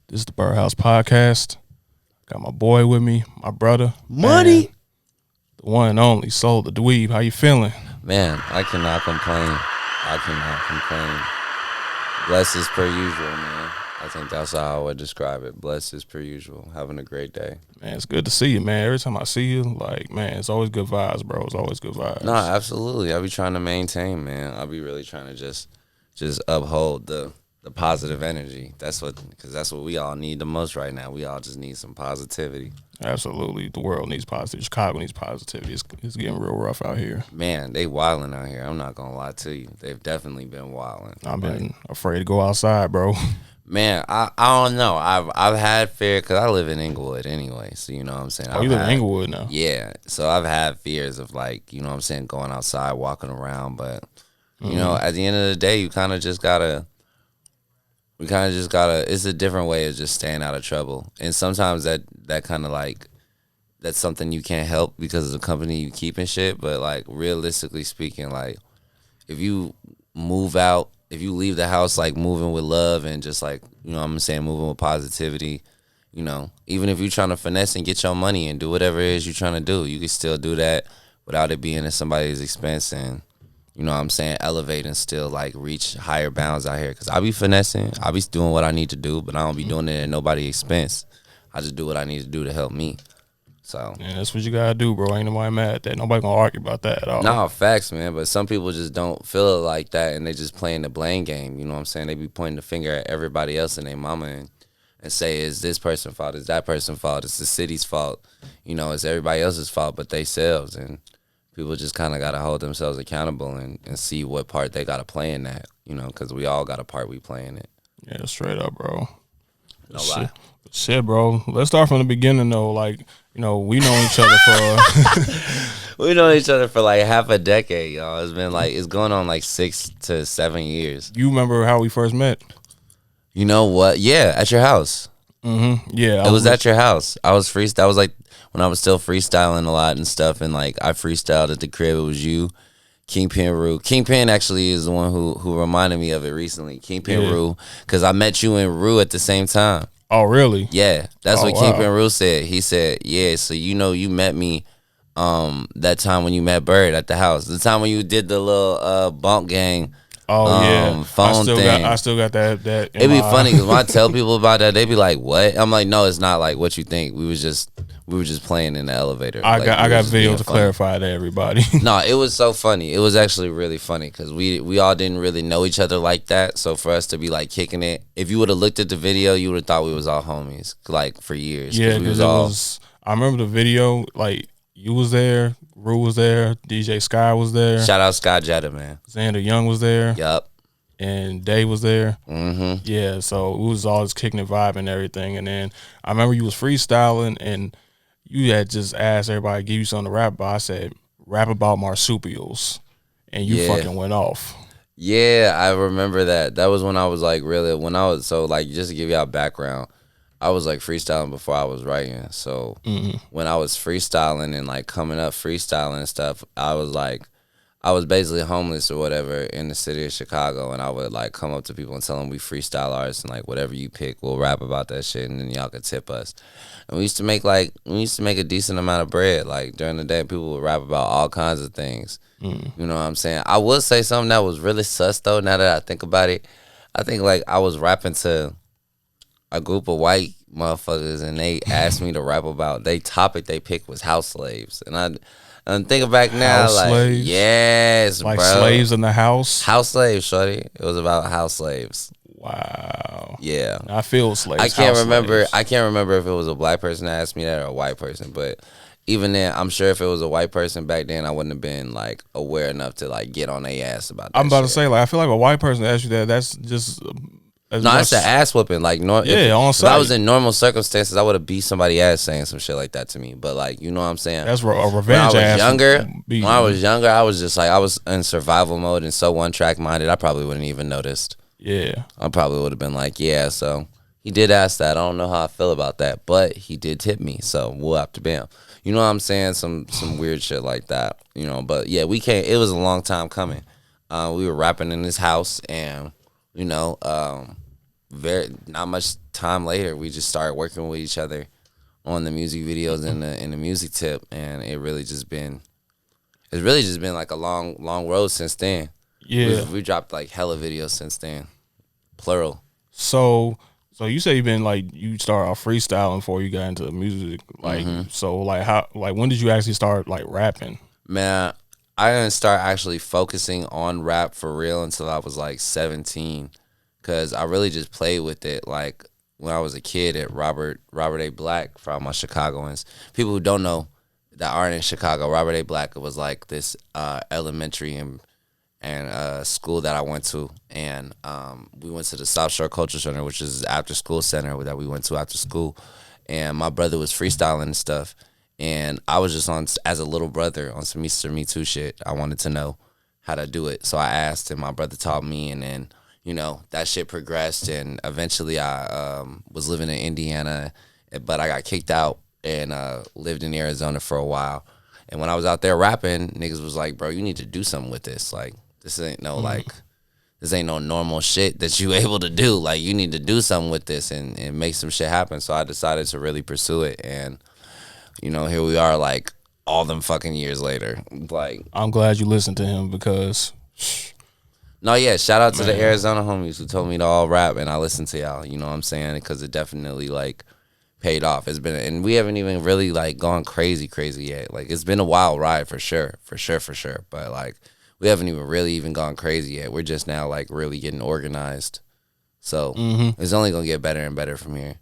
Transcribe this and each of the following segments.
This is the Byrd House Podcast. Got my boy with me, my brother. Money. Man, the one and only Solo The Dweeb. How you feeling? Man, I cannot complain. Blessed as per usual, man. I think that's how I would describe it. Blessed as per usual. Having a great day. Man, it's good to see you, man. Every time I see you, it's always good vibes, bro. It's always good vibes. No, absolutely. I be trying to maintain, man. I be really trying to just uphold the positive energy. Because that's what we all need the most right now. We all just need some positivity. Absolutely. The world needs positivity. Chicago needs positivity. It's getting real rough out here. Man, they wilding out here. I'm not going to lie to you. They've definitely been wilding. I've been afraid to go outside, bro. Man, I don't know. I've had fear because I live in Inglewood anyway. So, you know what I'm saying? Oh, you live in Inglewood now? Yeah. So I've had fears of going outside, walking around. But, you know, at the end of the day, you kind of just got to. It's a different way of just staying out of trouble. And sometimes that kind of that's something you can't help because of the company you keep and shit. But realistically speaking, if you move out, if you leave the house moving with love and just moving with positivity, even if you're trying to finesse and get your money and do whatever it is you're trying to do, you can still do that without it being at somebody's expense and elevate and still reach higher bounds out here. Because I be finessing, I be doing what I need to do, but I don't be doing it at nobody's expense. I just do what I need to do to help me. So yeah, that's what you gotta do, bro. Ain't nobody mad at that. Nobody gonna argue about that at all. No, facts, man. But some people just don't feel it like that, and they just playing the blame game. You know what I'm saying? They be pointing the finger at everybody else and their mama and say, is this person's fault? Is that person's fault? It's the city's fault. It's everybody else's fault but they selves. And people just kind of got to hold themselves accountable and see what part they got to play in that, because we all got a part we play in it. Yeah, straight up, bro. No lie. Shit, bro. Let's start from the beginning, though. We know each other for... We know each other for half a decade, y'all. It's been it's going on 6 to 7 years. You remember how we first met? You know what? Yeah, at your house. Mm-hmm. Yeah. It was at your house. I was that was when I was still freestyling a lot and stuff, and I freestyled at the crib. It was you, Kingpin Rue. Kingpin actually is the one who reminded me of it recently. Kingpin Rue, because I met you and Rue at the same time. Oh, really? Yeah, that's what wow. Kingpin Rue said. He said, yeah, so you met me that time when you met Byrd at the house. The time when you did the little bump gang phone thing. I still got that. It'd be funny because when I tell people about that, they be like, what? I'm like, no, it's not what you think. We were just playing in the elevator. I got video to clarify to everybody. No, it was so funny. It was actually really funny because we all didn't really know each other like that. So for us to be kicking it, if you would have looked at the video, you would have thought we was all homies for years. Yeah, because I remember the video. You was there, Rue was there, DJ Sky was there. Shout out Sky Jetta, man. Xander Young was there. Yup. And Day was there. Mm-hmm. Yeah, so it was all just kicking the vibe and everything. And then I remember you was freestyling and you had just asked everybody to give you something to rap about. I said, rap about marsupials. And you fucking went off. Yeah, I remember that. That was when I was just to give y'all background, I was freestyling before I was writing. So when I was freestyling and coming up freestyling and stuff, I was basically homeless or whatever in the city of Chicago, and I would come up to people and tell them we freestyle artists and whatever you pick, we'll rap about that shit, and then y'all could tip us. And we used to make a decent amount of bread. During the day, people would rap about all kinds of things. You know what I'm saying? I will say something that was really sus though. Now that I think about it, I think I was rapping to a group of white motherfuckers, and they asked me to rap about they topic they picked was house slaves, and I'm thinking back now, house slaves? Yes, bro. Slaves in the house? House slaves, shorty. It was about house slaves. Wow. Yeah. I feel slaves. I can't remember if it was a black person that asked me that or a white person, but even then, I'm sure if it was a white person back then, I wouldn't have been aware enough to get on their ass about that. I'm about to say, I feel like a white person asked you that, that's just it's an ass whooping. On if site. I was in normal circumstances, I would have beat somebody's ass saying some shit like that to me. But you know what I'm saying? That's a revenge. When I was younger, I was just I was in survival mode and so one track minded. I probably wouldn't even noticed. Yeah, I probably would have been yeah. So he did ask that. I don't know how I feel about that, but he did tip me. So we'll have to bam. You know what I'm saying? Some weird shit like that. But yeah, we can't. It was a long time coming. We were rapping in this house and very not much time later, we just started working with each other on the music videos and the music tip, and it's really just been like a long road since then. Yeah. We dropped like hella videos since then, plural. So you say you've been like you started off freestyling before you got into music, like so like how like when did you actually start like rapping? Man, I didn't start actually focusing on rap for real until I was like 17, cause I really just played with it like when I was a kid at Robert A. Black, for all my Chicagoans. People who don't know that aren't in Chicago, Robert A. Black was like this elementary and school that I went to, and we went to the South Shore Culture Center, which is an after school center that we went to after school, and my brother was freestyling and stuff, and I was just on as a little brother on some Mr. Me Too shit. I wanted to know how to do it, so I asked, and my brother taught me, and then that shit progressed, and eventually I was living in Indiana, but I got kicked out and lived in Arizona for a while. And when I was out there rapping, niggas was like, bro, you need to do something with this. Like, this ain't no this ain't no normal shit that you able to do. Like, you need to do something with this and make some shit happen. So I decided to really pursue it. And, here we are, like, all them fucking years later. Like, I'm glad you listened to him because no, yeah, shout out to the Arizona homies who told me to all rap, and I listened to y'all, you know what I'm saying? Because it definitely, like, paid off. It's been, and we haven't even really, like, gone crazy yet. Like, it's been a wild ride for sure. But, like, we haven't even really even gone crazy yet. We're just now, like, really getting organized. So, it's only going to get better and better from here.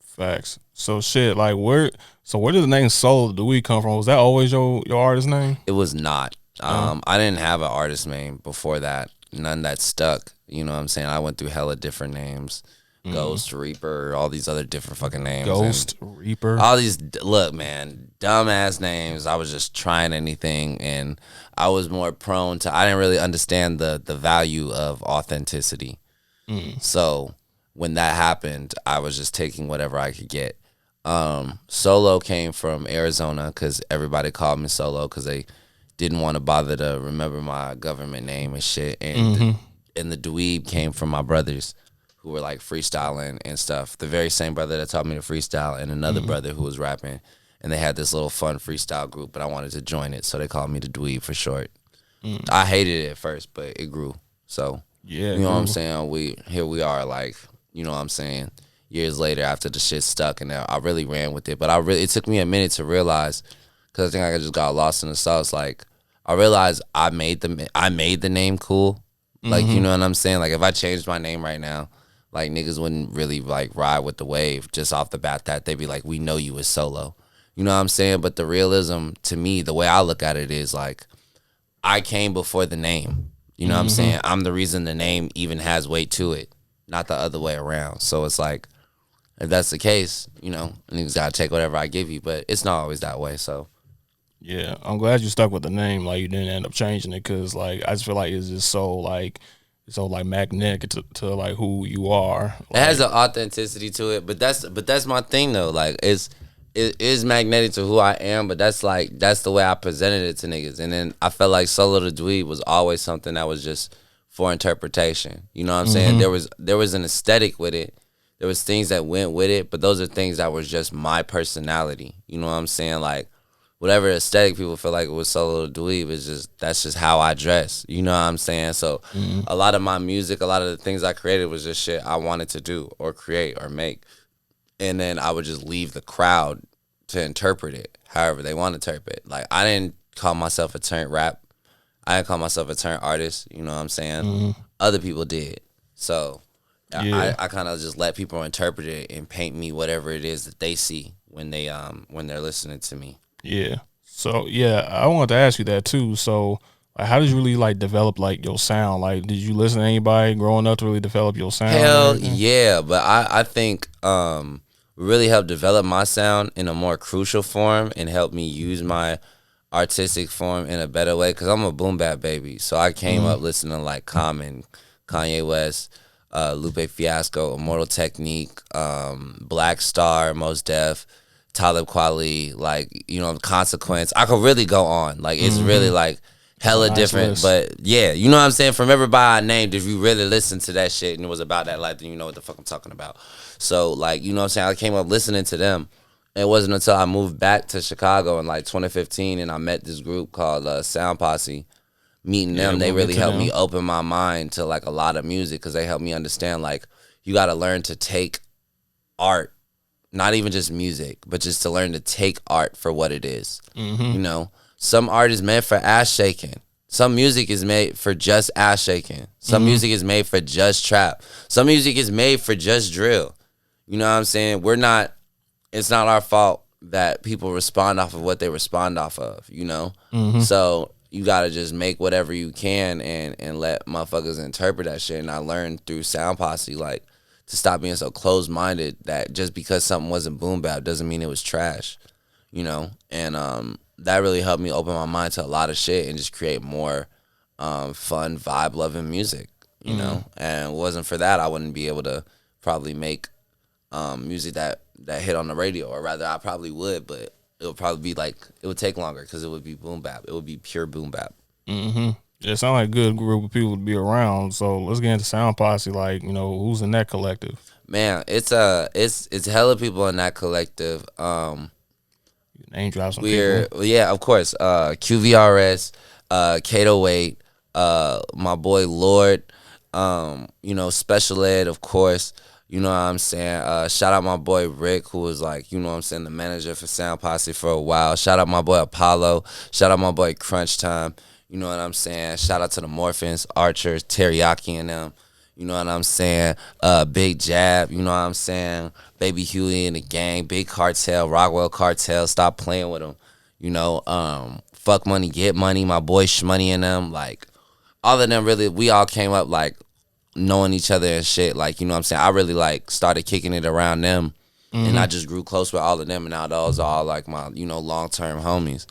Facts. So, shit, like, where did the name Solo The Dweeb come from? Was that always your artist name? It was not. I didn't have an artist name before that. None that stuck. You know what I'm saying? I went through hella different names. Ghost Reaper, all these other different fucking names. Ghost Reaper. All these, look, man, dumbass names. I was just trying anything, and I was more prone to, I didn't really understand the value of authenticity. So when that happened, I was just taking whatever I could get. Solo came from Arizona because everybody called me Solo because they didn't want to bother to remember my government name and shit. And the Dweeb came from my brothers who were like freestyling and stuff. The very same brother that taught me to freestyle and another brother who was rapping. And they had this little fun freestyle group, but I wanted to join it, so they called me the Dweeb for short. I hated it at first, but it grew. So, yeah, you know what I'm saying? Here we are, like, you know what I'm saying, years later after the shit stuck, and I really ran with it. But it took me a minute to realize, because I think I just got lost in the sauce. Like, I realized I made the name cool. Like, you know what I'm saying? Like, if I changed my name right now, like, niggas wouldn't really, like, ride with the wave just off the bat. That they'd be like, we know you as Solo. You know what I'm saying? But the realism, to me, the way I look at it is, like, I came before the name. You know what I'm saying? I'm the reason the name even has weight to it, not the other way around. So it's like, if that's the case, niggas gotta take whatever I give you. But it's not always that way, so. Yeah, I'm glad you stuck with the name. Like, you didn't end up changing it because, like, I just feel like it's just so magnetic to like who you are. Like, it has an authenticity to it, but that's my thing though. Like, it is magnetic to who I am, but that's the way I presented it to niggas. And then I felt like Solo The Dweeb was always something that was just for interpretation. You know what I'm saying? There was an aesthetic with it. There was things that went with it, but those are things that was just my personality. You know what I'm saying? Like, whatever aesthetic people feel like it was Solo The Dweeb, that's just how I dress. You know what I'm saying? So a lot of my music, a lot of the things I created was just shit I wanted to do or create or make. And then I would just leave the crowd to interpret it however they want to interpret it. Like, I didn't call myself a turned rap. I didn't call myself a turned artist. You know what I'm saying? Other people did. So I kind of just let people interpret it and paint me whatever it is that they see when they're listening to me. Yeah. So, yeah, I wanted to ask you that, too. So, like, how did you really, like, develop, like, your sound? Like, did you listen to anybody growing up to really develop your sound? Hell yeah. But I think really helped develop my sound in a more crucial form and helped me use my artistic form in a better way, because I'm a boom bap baby. So I came up listening to, like, Common, Kanye West, Lupe Fiasco, Immortal Technique, Black Star, Mos Def, Talib Kweli, like, Consequence. I could really go on. Like, it's really, like, hella different. But yeah, you know what I'm saying? From everybody I named, if you really listen to that shit and it was about that life, then you know what the fuck I'm talking about. So like, you know what I'm saying? I came up listening to them. It wasn't until I moved back to Chicago in like 2015 and I met this group called Sound Posse. Meeting them, they really helped me open my mind to like a lot of music because they helped me understand like you got to learn to take art, not even just music, but just to learn to take art for what it is. You know, some art is meant for ass shaking. Some music is made for just ass shaking. Some music is made for just trap. Some music is made for just drill. You know what I'm saying? It's not our fault that people respond off of what they respond off of, you know? So you got to just make whatever you can and let motherfuckers interpret that shit. And I learned through Sound Posse, like, to stop being so closed-minded that just because something wasn't boom bap doesn't mean it was trash, you know? And that really helped me open my mind to a lot of shit and just create more fun, vibe-loving music, you know? And it wasn't for that, I wouldn't be able to probably make music that hit on the radio, or rather I probably would, but it would probably be like, it would take longer because it would be boom bap. It would be pure boom bap. It sounds like a good group of people to be around. So let's get into Sound Posse. Like, you know, who's in that collective? Man, it's hella people in that collective. Name drop some people. Yeah, of course. QVRS, Kato Wade, my boy Lord, you know, Special Ed, of course. You know what I'm saying? Shout out my boy Rick, who was like, you know what I'm saying, the manager for Sound Posse for a while. Shout out my boy Apollo. Shout out my boy Crunch Time. You know what I'm saying? Shout out to the Morphins, Archers, Teriyaki and them. You know what I'm saying? Big Jab, you know what I'm saying? Baby Huey and the gang, Big Cartel, Rockwell Cartel, stop playing with them. You know, Fuck Money, Get Money, my boy Shmoney and them. Like, all of them really, we all came up like knowing each other and shit. Like, you know what I'm saying? I really like started kicking it around them. And I just grew close with all of them, and now those are all like my, you know, long-term homies.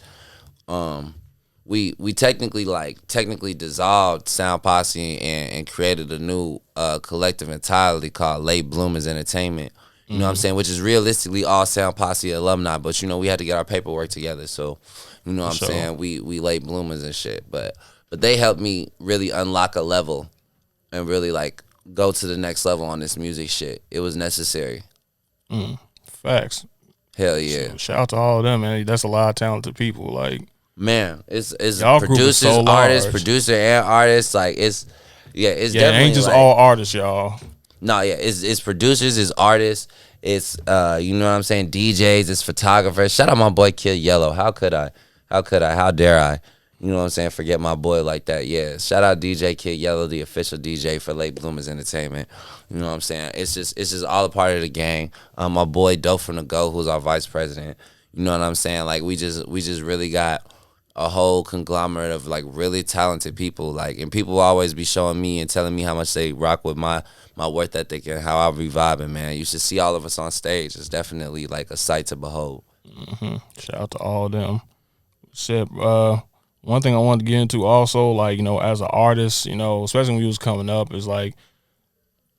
We technically dissolved Sound Posse and created a new collective entirely called Late Bloomers Entertainment. You know what I'm saying? Which is realistically all Sound Posse alumni, but you know, we had to get our paperwork together. So, you know what I'm saying? We late bloomers and shit. But they helped me really unlock a level and really like go to the next level on this music shit. It was necessary. Facts. Hell yeah. So shout out to all of them, man. That's a lot of talented people. Like, man, it's y'all producers, so artists, producer and artists. Like, it's definitely, it ain't just like, all artists, y'all. No, yeah, it's producers, it's artists, it's you know what I'm saying, DJs, it's photographers. Shout out my boy Kid Yellow. How could I? How dare I? You know what I'm saying? Forget my boy like that. Yeah. Shout out DJ Kid Yellow, the official DJ for Late Bloomers Entertainment. You know what I'm saying? It's just all a part of the gang. My boy Dope from the Go, who's our vice president. You know what I'm saying? Like, we just really got a whole conglomerate of like really talented people. Like, and people will always be showing me and telling me how much they rock with my work ethic and how I be vibing, man. You should see all of us on stage. It's definitely like a sight to behold. Shout out to all of them. Shit, one thing I wanted to get into also, like, you know, as an artist, you know, especially when you was coming up, is like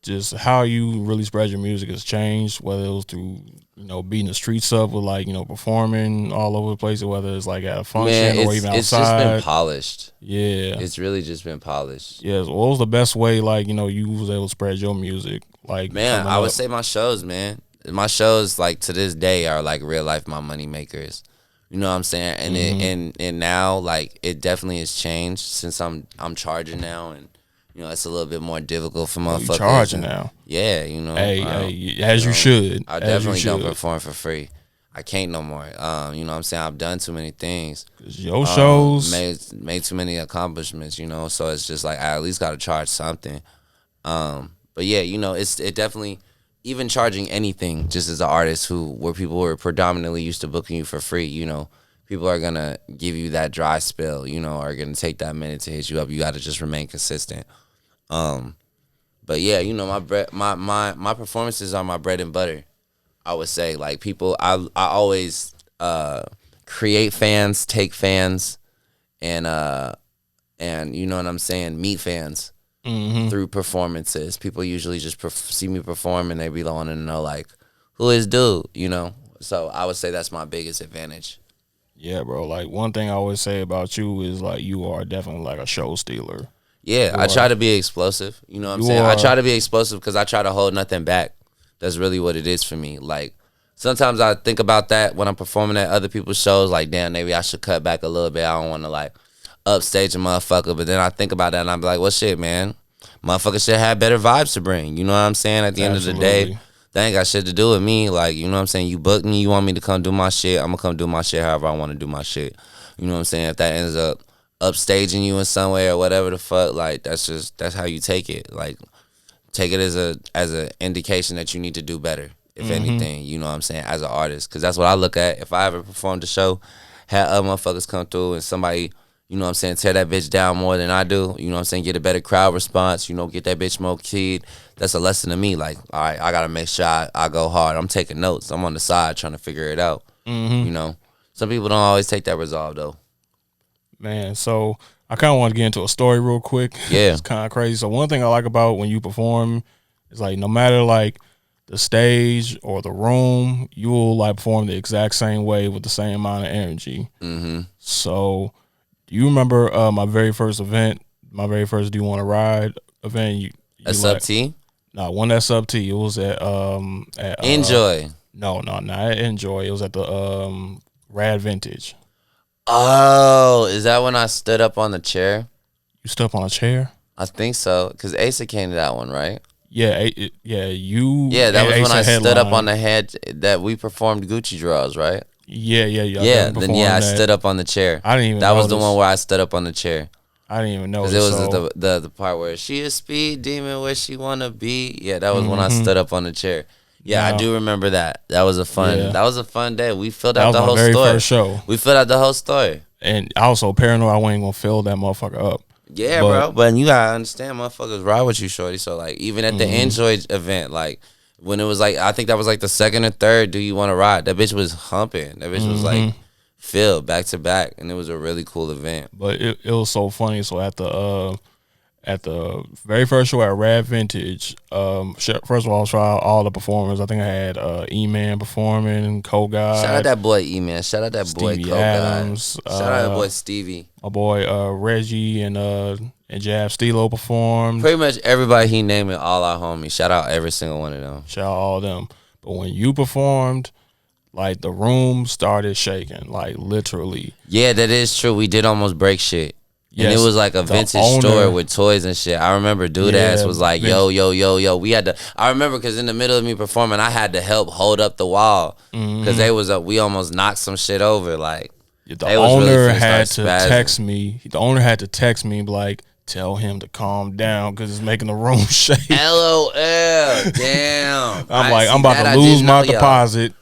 just how you really spread your music has changed, whether it was through, you know, beating the streets up with, like, you know, performing all over the place, or whether it's like at a function or even outside. It's just been polished. Yeah. It's really just been polished. Yeah. So what was the best way, like, you know, you was able to spread your music? Like, man, I would say my shows, man. My shows, like, to this day are like real life my money makers. You know what I'm saying? And and now, like, it definitely has changed since I'm charging now, and you know, it's a little bit more difficult for motherfuckers. You charging now? Yeah, you know. Hey, as you should. I definitely don't perform for free. I can't no more. You know what I'm saying? I've done too many things. Your shows made too many accomplishments, you know, so it's just like I at least gotta charge something. But yeah, you know, it definitely, even charging anything just as an artist where people were predominantly used to booking you for free, you know, people are gonna give you that dry spell, you know, are gonna take that minute to hit you up. You gotta just remain consistent. But yeah, you know, my performances are my bread and butter. I would say, like, people, I always create fans, take fans, and you know what I'm saying, meet fans through performances. People usually just see me perform and they be wanting to know, like, who is dude, you know? So I would say that's my biggest advantage. Yeah, bro. Like one thing I always say about you is like you are definitely like a show stealer. Yeah, I try to be explosive. You know what I'm saying? I try to be explosive because I try to hold nothing back. That's really what it is for me. Like, sometimes I think about that when I'm performing at other people's shows. Like, damn, maybe I should cut back a little bit. I don't want to, like, upstage a motherfucker. But then I think about that and I'm like, well, shit, man. Motherfucker should have better vibes to bring. You know what I'm saying? At the end of the day, that ain't got shit to do with me. Like, you know what I'm saying? You booked me. You want me to come do my shit. I'm going to come do my shit however I want to do my shit. You know what I'm saying? If that ends up upstaging you in some way or whatever the fuck, like, that's how you take it. Like, take it as a indication that you need to do better, if anything, you know what I'm saying, as an artist. Because that's what I look at. If I ever performed a show, had other motherfuckers come through and somebody, you know what I'm saying, tear that bitch down more than I do, you know what I'm saying, get a better crowd response, you know, get that bitch more keyed, that's a lesson to me. Like, all right, I got to make sure I go hard. I'm taking notes. I'm on the side trying to figure it out, you know. Some people don't always take that resolve, though. Man, so I kind of want to get into a story real quick. Yeah. It's kind of crazy. So one thing I like about when you perform is like no matter like the stage or the room, you will like perform the exact same way with the same amount of energy. So do you remember my very first event, my very first Do You Want to Ride event? You a sub T? No, one that's sub T. It was at Enjoy. No, not at Enjoy. It was at the Rad Vintage. Oh, is that when I stood up on the chair? You stood up on a chair? I think so, because Asa came to that one, right? Yeah, you. Yeah, that was when I headline. stood up on the head that we performed Gucci draws, right? Yeah. Yeah, then I stood up on the chair. I didn't even. That was the one where I stood up on the chair. I didn't even know. Because it was the part where she a speed demon, where she wanna be. Yeah, that was when I stood up on the chair. Yeah, I do remember that. That was a fun day. We filled out the whole story. That was my very first show. We filled out the whole story. And I was so paranoid I wasn't gonna fill that motherfucker up. Yeah, bro. But you gotta understand, motherfuckers ride with you, shorty. So like, even at the Enjoy event, like when it was like, I think that was like the second or third Do You Want to Ride? That bitch was humping. That bitch was like filled back to back, and it was a really cool event. But it was so funny. So at the very first show at Rad Vintage, first of all, I tried all the performers. I think I had E-Man performing, Co-Guy. Shout out that boy E-Man. Shout out that boy Stevie Co-Guy. Adams. Shout out that boy Stevie. My boy Reggie and Jab Stilo performed. Pretty much everybody he naming, all our homies. Shout out every single one of them. Shout out all of them. But when you performed, like the room started shaking, like literally. Yeah, that is true. We did almost break shit. Yes, and it was like a vintage store with toys and shit. I remember Dude Ass was like, yo. We had to, I remember because in the middle of me performing, I had to help hold up the wall because they was we almost knocked some shit over. Like, the owner had to text me. The owner had to text me like, tell him to calm down because it's making the room shake. LOL. Damn. I'm about to lose my deposit.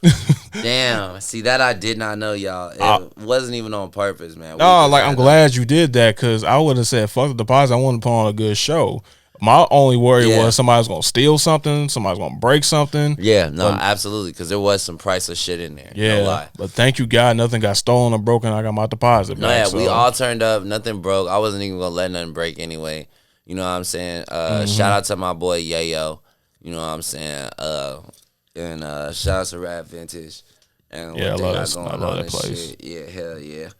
Damn. See, that I did not know, y'all. It wasn't even on purpose, man. No, like, I'm glad you did that because I would have said, fuck the deposit. I want to put on a good show. My only worry was somebody's going to steal something. Somebody's going to break something. Yeah, no, absolutely. Because there was some priceless shit in there. Yeah. No lie. But thank you, God. Nothing got stolen or broken. I got my deposit back. We all turned up. Nothing broke. I wasn't even going to let nothing break anyway. You know what I'm saying? Shout out to my boy Yayo. You know what I'm saying? And shout out to Rap Vintage. And I love that place. Shit. Yeah, hell yeah.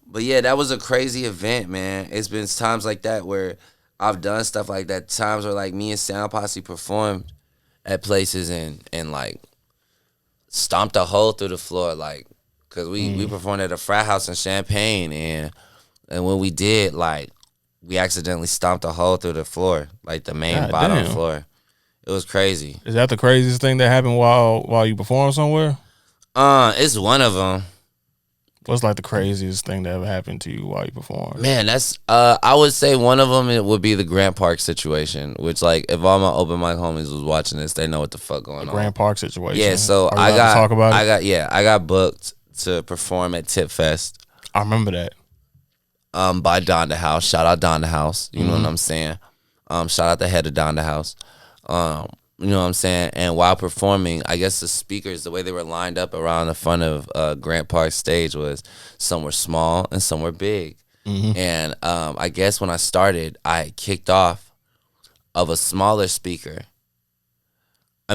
But yeah, that was a crazy event, man. It's been times like that where I've done stuff like that. Times where like me and Sound Posse performed at places and like stomped a hole through the floor, like, cause we performed at a frat house in Champaign, and when we did, like, we accidentally stomped a hole through the floor, like the main bottom floor. It was crazy. Is that the craziest thing that happened while you perform somewhere? It's one of them. What's like the craziest thing that ever happened to you while you perform? Man, that's I would say one of them it would be the Grant Park situation, which like if all my open mic homies was watching this, they know what the fuck going on. Grant Park situation. Yeah, so I got booked to perform at Tip Fest. I remember that. By Donda House. Shout out Donda House. You know what I'm saying? Shout out the head of Donda House. You know what I'm saying? And while performing, I guess the speakers, the way they were lined up around the front of Grant Park stage was some were small and some were big. And I guess when I started, I kicked off of a smaller speaker.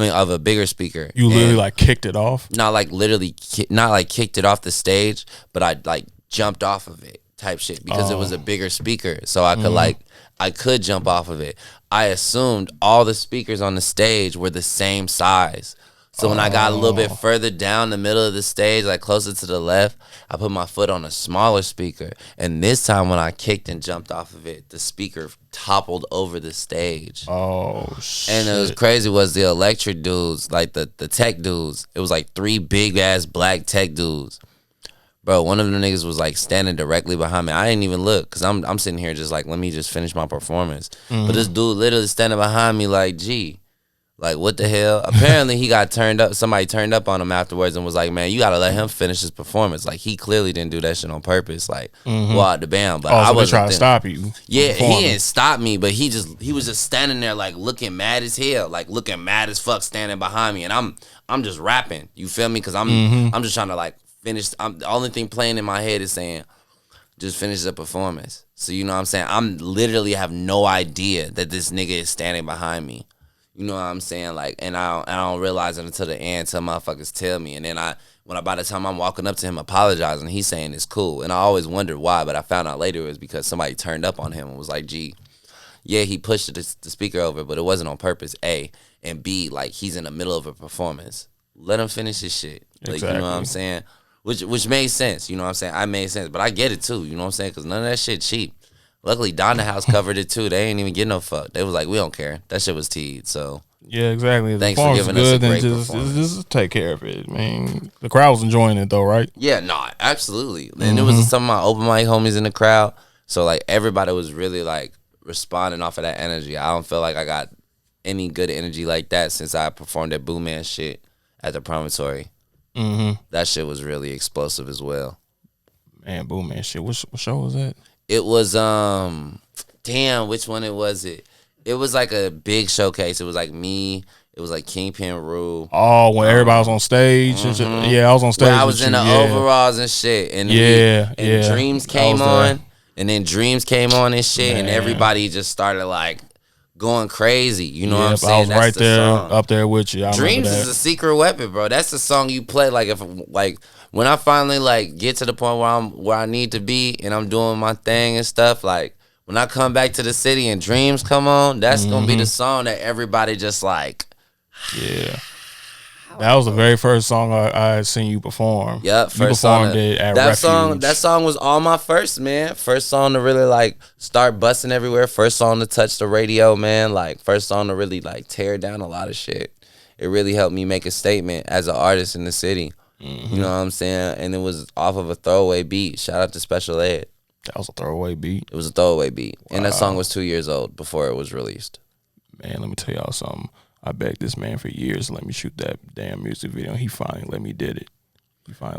of a bigger speaker. You literally like kicked it off? Not like literally, not like kicked it off the stage, but I like jumped off of it type shit because it was a bigger speaker. So I could I could jump off of it. I assumed all the speakers on the stage were the same size. So when I got a little bit further down the middle of the stage, like closer to the left, I put my foot on a smaller speaker. And this time when I kicked and jumped off of it, the speaker toppled over the stage. Oh, shit. And it was crazy was the electric dudes, like the tech dudes. It was like 3 big-ass black tech dudes. Bro, one of them niggas was like standing directly behind me. I didn't even look because I'm sitting here just like, let me just finish my performance. But this dude literally standing behind me like, gee. Like, what the hell? Apparently, he got turned up. Somebody turned up on him afterwards and was like, man, you got to let him finish his performance. Like, he clearly didn't do that shit on purpose. Like, go out the band. But I wasn't trying to stop you. Yeah, he didn't stop me, but he was just standing there, like, looking mad as hell. Like, looking mad as fuck standing behind me. And I'm just rapping. You feel me? Because I'm just trying to, like, finish. The only thing playing in my head is saying, just finish the performance. So, you know what I'm saying? I'm literally have no idea that this nigga is standing behind me. You know what I'm saying? Like, and I don't realize it until the end, until motherfuckers tell me. And then by the time I'm walking up to him apologizing, he's saying it's cool. And I always wondered why, but I found out later it was because somebody turned up on him and was like, gee, yeah, he pushed the speaker over, but it wasn't on purpose, A. And B, like, he's in the middle of a performance. Let him finish his shit. Like, exactly. You know what I'm saying? Which made sense, you know what I'm saying? I made sense, but I get it too, you know what I'm saying? Because none of that shit cheap. Luckily, Donna House covered it too. They ain't even get no fuck. They was like, we don't care. That shit was teed. So yeah, exactly. Thanks for giving us a great performance. Just take care of it. I mean, the crowd was enjoying it though, right? Yeah, no, absolutely. And there was some of my open mic homies in the crowd. So like everybody was really like responding off of that energy. I don't feel like I got any good energy like that since I performed at Boo Man shit at the Promontory. That shit was really explosive as well. Man, Boo Man shit. What show was that? It was damn, which one was it? It was like a big showcase. It was like me. It was like Kingpin Rue. Oh, when everybody was on stage. Yeah, I was on stage. I was in the overalls and shit. And Dreams came on. And then Dreams came on and shit. Man. And everybody just started like going crazy. You know what I'm saying? I was right there, up there with you. Dreams is a secret weapon, bro. That's the song you play like when I finally like get to the point where I need to be and I'm doing my thing and stuff, like when I come back to the city and Dreams come on, that's gonna be the song that everybody just like. Yeah, that was the very first song I had seen you perform. Yep, first song that song was all my first, man. First song to really like start busting everywhere. First song to touch the radio, man. Like first song to really like tear down a lot of shit. It really helped me make a statement as an artist in the city. You know what I'm saying? And it was off of a throwaway beat. Shout out to Special Ed. That was a throwaway beat? It was a throwaway beat. Wow. And that song was 2 years old before it was released. Man, let me tell y'all something. I begged this man for years to let me shoot that damn music video. He finally let me did it.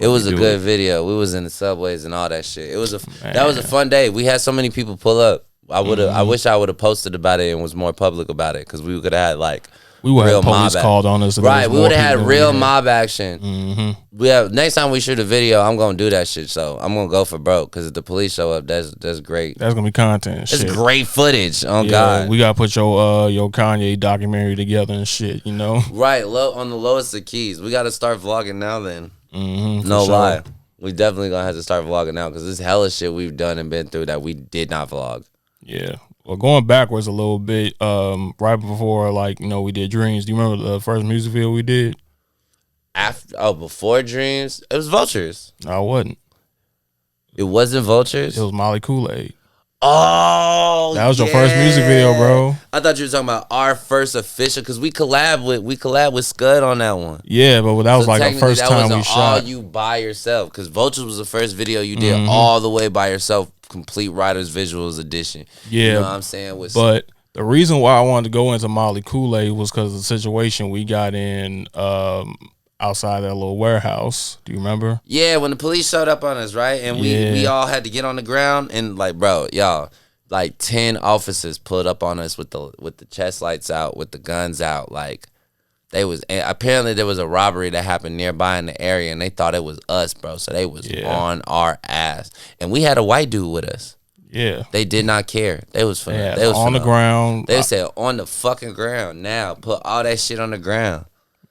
It was a good video. We was in the subways and all that shit. That was a fun day. We had so many people pull up. I wish I would have posted about it and was more public about it because we could have had like we would have police called on us. Right, we would have had real mob action. Next time we shoot a video, I'm gonna do that shit. So I'm gonna go for broke because if the police show up, that's great. That's gonna be content. It's great footage. God, we gotta put your Kanye documentary together and shit. You know, right? On the lowest of keys, we gotta start vlogging now. Then, no lie, we definitely gonna have to start vlogging now because this hella shit we've done and been through that we did not vlog. Yeah. Well, going backwards a little bit, right before, like, you know, we did Dreams. Do you remember the first music video we did? Before Dreams? It was Vultures. No, it wasn't. It wasn't Vultures? It was Molly Kool-Aid. Oh, that was your first music video, bro. I thought you were talking about our first official, because we collab with Scud on that one. Yeah, but that was like the first time we shot. All you by yourself, because Vultures was the first video you did all the way by yourself. Complete writer's visuals edition. Yeah, you know what I'm saying? But the reason why I wanted to go into Molly Kool-Aid was because of the situation we got in outside that little warehouse. Do you remember? Yeah, when the police showed up on us, right? And we all had to get on the ground and like, bro, y'all, like 10 officers pulled up on us with the chest lights out, with the guns out, like. Apparently there was a robbery that happened nearby in the area and they thought it was us, bro. So they was on our ass. And we had a white dude with us. Yeah. They did not care. They was on the ground. They said on the fucking ground now. Put all that shit on the ground.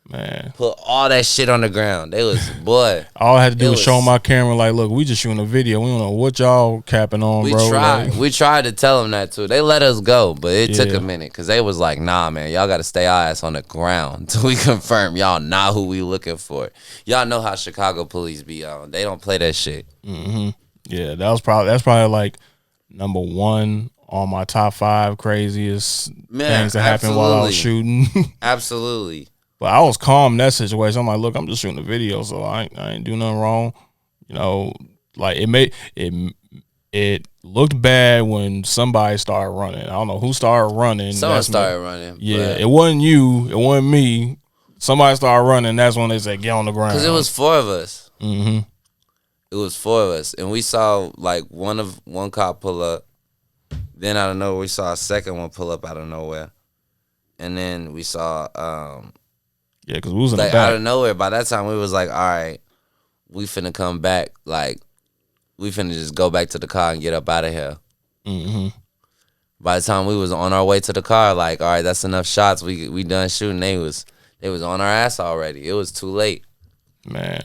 Man. Put all that shit on the ground. They was, boy. All I had to do was show my camera, like, look, we just shooting a video. We don't know what y'all capping on, bro. We tried to tell them that too. They let us go, but it took a minute because they was like, nah, man, y'all got to stay our ass on the ground until we confirm y'all not who we looking for. Y'all know how Chicago police be on. They don't play that shit. Mm-hmm. Yeah, that's probably like number one on my top 5 craziest things that happened while I was shooting. Absolutely. But I was calm in that situation. I'm like, look, I'm just shooting a video, so I ain't do nothing wrong. You know, like it looked bad when somebody started running. I don't know who started running. Someone started running. Yeah, it wasn't you. It wasn't me. Somebody started running. That's when they said, get on the ground. Because it was 4 of us. Mm-hmm. It was 4 of us. And we saw, like, one cop pull up. Then out of nowhere, we saw a second one pull up out of nowhere. And then we saw... yeah, because we was in like, the back. out of nowhere, by that time, we was like, all right, we finna come back. Like, we finna just go back to the car and get up out of here. Mm-hmm. By the time we was on our way to the car, like, all right, that's enough shots. We done shooting. They was on our ass already. It was too late. Man.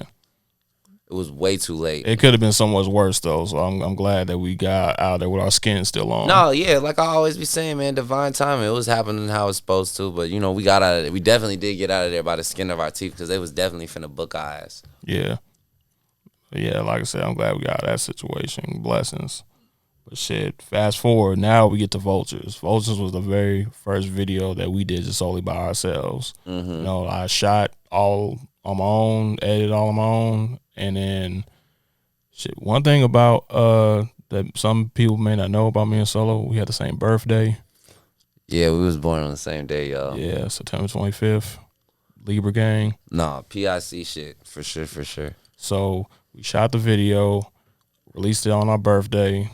It was way too late. It could have been so much worse, though, so I'm glad that we got out there with our skin still on. No, yeah, like I always be saying, man, divine timing. It was happening how it's supposed to, but, you know, we got out of there. We definitely did get out of there by the skin of our teeth because they was definitely finna book our ass. Yeah. Yeah, like I said, I'm glad we got out of that situation. Blessings. But shit, fast forward, now we get to Vultures. Vultures was the very first video that we did just solely by ourselves. Mm-hmm. You know, I shot all on my own, edited all on my own, and then shit. One thing about that some people may not know about me and Solo, we had the same birthday. Yeah, we was born on the same day, y'all. Yeah, September 25th, Libra gang. Nah, PIC shit, for sure. So we shot the video, released it on our birthday.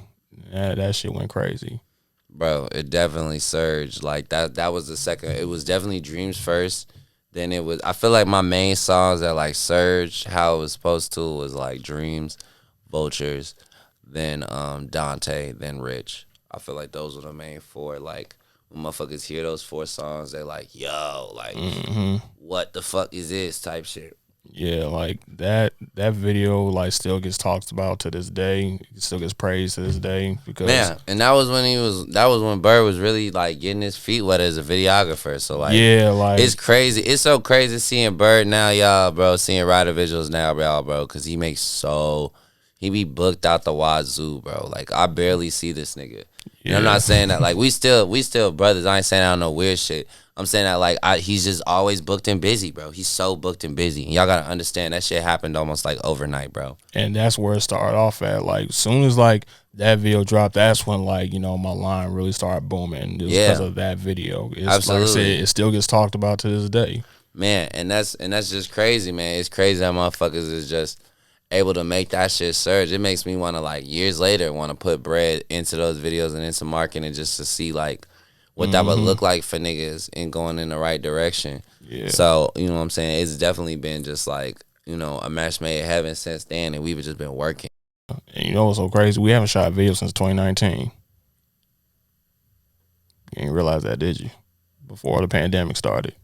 That shit went crazy. Bro, it definitely surged. Like, that was the second. It was definitely Dreams first. Then it was, I feel like my main songs that, like, surged how it was supposed to was, like, Dreams, Vultures, then Dante, then Rich. I feel like those were the main 4. Like, when motherfuckers hear those 4 songs, they're like, yo, like, what the fuck is this type shit. Yeah, like that video like still gets talked about to this day. It still gets praised to this day because and that was when Byrd was really like getting his feet wet as a videographer. So like, yeah, like it's crazy. It's so crazy seeing Byrd now, y'all, bro. Seeing Rider visuals now, y'all, bro, because he be booked out the wazoo, bro. Like, I barely see this nigga. Yeah. And I'm not saying that like we still brothers. I ain't saying I don't know weird shit. I'm saying that like he's just always booked and busy, bro. He's so booked and busy. And y'all gotta understand that shit happened almost like overnight, bro. And that's where it started off at. Like, soon as like that video dropped, that's when like, you know, my line really started booming. Just because of that video. It's, absolutely. Like I said, it still gets talked about to this day. Man, and that's just crazy, man. It's crazy that motherfuckers is just able to make that shit surge. It makes me want to, like, years later, want to put bread into those videos and into marketing just to see, like, what that would look like for niggas and going in the right direction. Yeah. So, you know what I'm saying? It's definitely been just, like, you know, a match made in heaven since then, and we've just been working. And you know what's so crazy? We haven't shot video since 2019. You didn't realize that, did you? Before the pandemic started.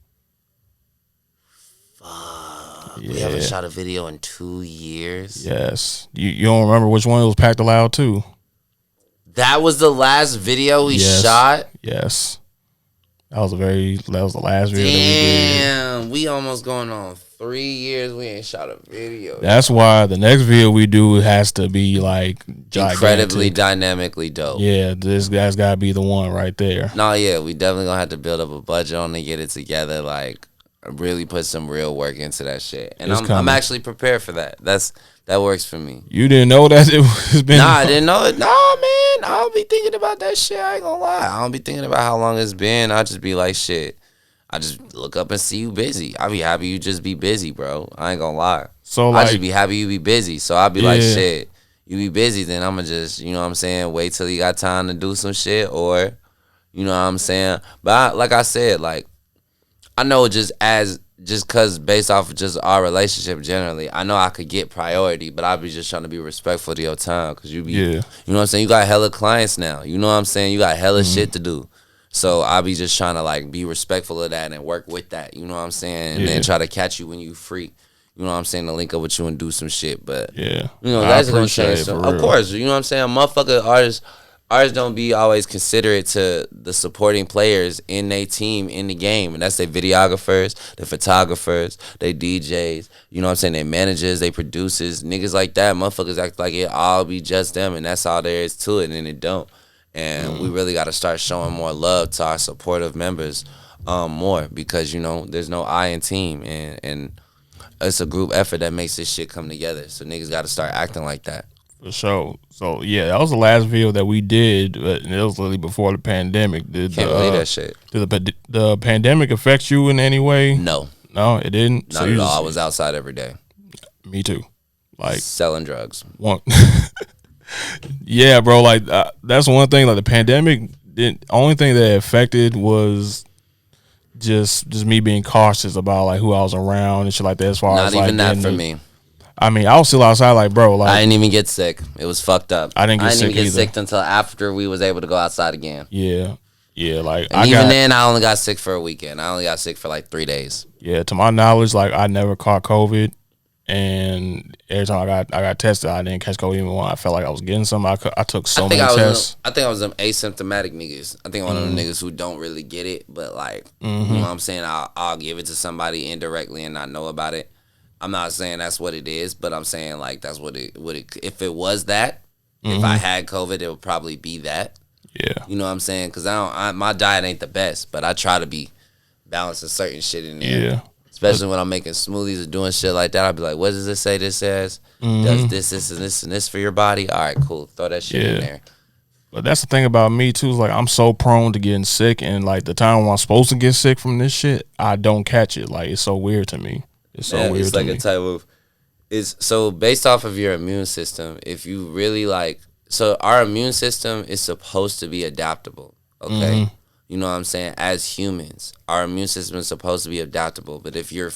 We haven't shot a video in 2 years. Yes. You don't remember which one? It was Packed Aloud too. That was the last video we shot? Yes. That was the last video that we did. Damn, we almost going on 3 years. We ain't shot a video. That's why the next video we do has to be like incredibly dynamically dope. Yeah, this guy's gotta be the one right there. No, yeah, we definitely gonna have to build up a budget on to get it together. Like, really put some real work into that shit. And I'm actually prepared for that. That works for me. You didn't know that it was been? Nah, I didn't know it. Nah, man. I don't be thinking about that shit. I ain't gonna lie. I don't be thinking about how long it's been. I just be like, shit. I just look up and see you busy. I be happy you just be busy, bro. I ain't gonna lie. So like, I just be happy you be busy. So I be like, shit. You be busy, then I'ma just, you know what I'm saying, wait till you got time to do some shit, or, you know what I'm saying. But like I said, like, I know just cause based off of just our relationship generally, I know I could get priority, but I be just trying to be respectful to your time, cause you be, you know what I'm saying, you got hella clients now, you know what I'm saying, you got hella shit to do. So I'll be just trying to like be respectful of that and work with that. You know what I'm saying? And then try to catch you when you free. You know what I'm saying? To link up with you and do some shit. But you know, that's gonna change. Of course, you know what I'm saying? Motherfucker artists don't be always considerate to the supporting players in their team in the game. And that's their videographers, the photographers, they DJs, you know what I'm saying, they managers, they producers, niggas like that. Motherfuckers act like it all be just them and that's all there is to it, and it don't. And we really got to start showing more love to our supportive members more, because, you know, there's no I in team, and it's a group effort that makes this shit come together. So niggas got to start acting like that. For sure. So yeah, that was the last video that we did, but it was literally before the pandemic. Can't believe that shit. Did the pandemic affect you in any way? No, it didn't. Not at all. I was outside every day. Me too. Like selling drugs. Yeah, bro. Like that's one thing. Like the pandemic, the only thing that affected was just me being cautious about like who I was around and shit like that. As far not as even like, that for me. I mean, I was still outside, like, bro. Like, I didn't even get sick. It was fucked up. I didn't even get sick until after we was able to go outside again. Yeah. Like, and then I only got sick for a weekend. I only got sick for like 3 days. Yeah, to my knowledge, like I never caught COVID, and every time I got tested, I didn't catch COVID. Even when I felt like I was getting something, I took so many tests. I think I was them asymptomatic niggas. I think one of them niggas who don't really get it, but like, you know what I'm saying? I'll give it to somebody indirectly and not know about it. I'm not saying that's what it is, but I'm saying like that's what it if it was that, if I had COVID, it would probably be that. Yeah. You know what I'm saying? Because my diet ain't the best, but I try to be balancing certain shit in there. Yeah. Especially when I'm making smoothies or doing shit like that, I'll be like, what does this say this says? Does this, and this for your body? All right, cool. Throw that shit in there. But that's the thing about me too, is like I'm so prone to getting sick, and like the time when I'm supposed to get sick from this shit, I don't catch it. Like it's so weird to me. It's so weird. It's like a type of so based off of your immune system, if you really like, so our immune system is supposed to be adaptable, okay? You know what I'm saying? As humans, our immune system is supposed to be adaptable. But if your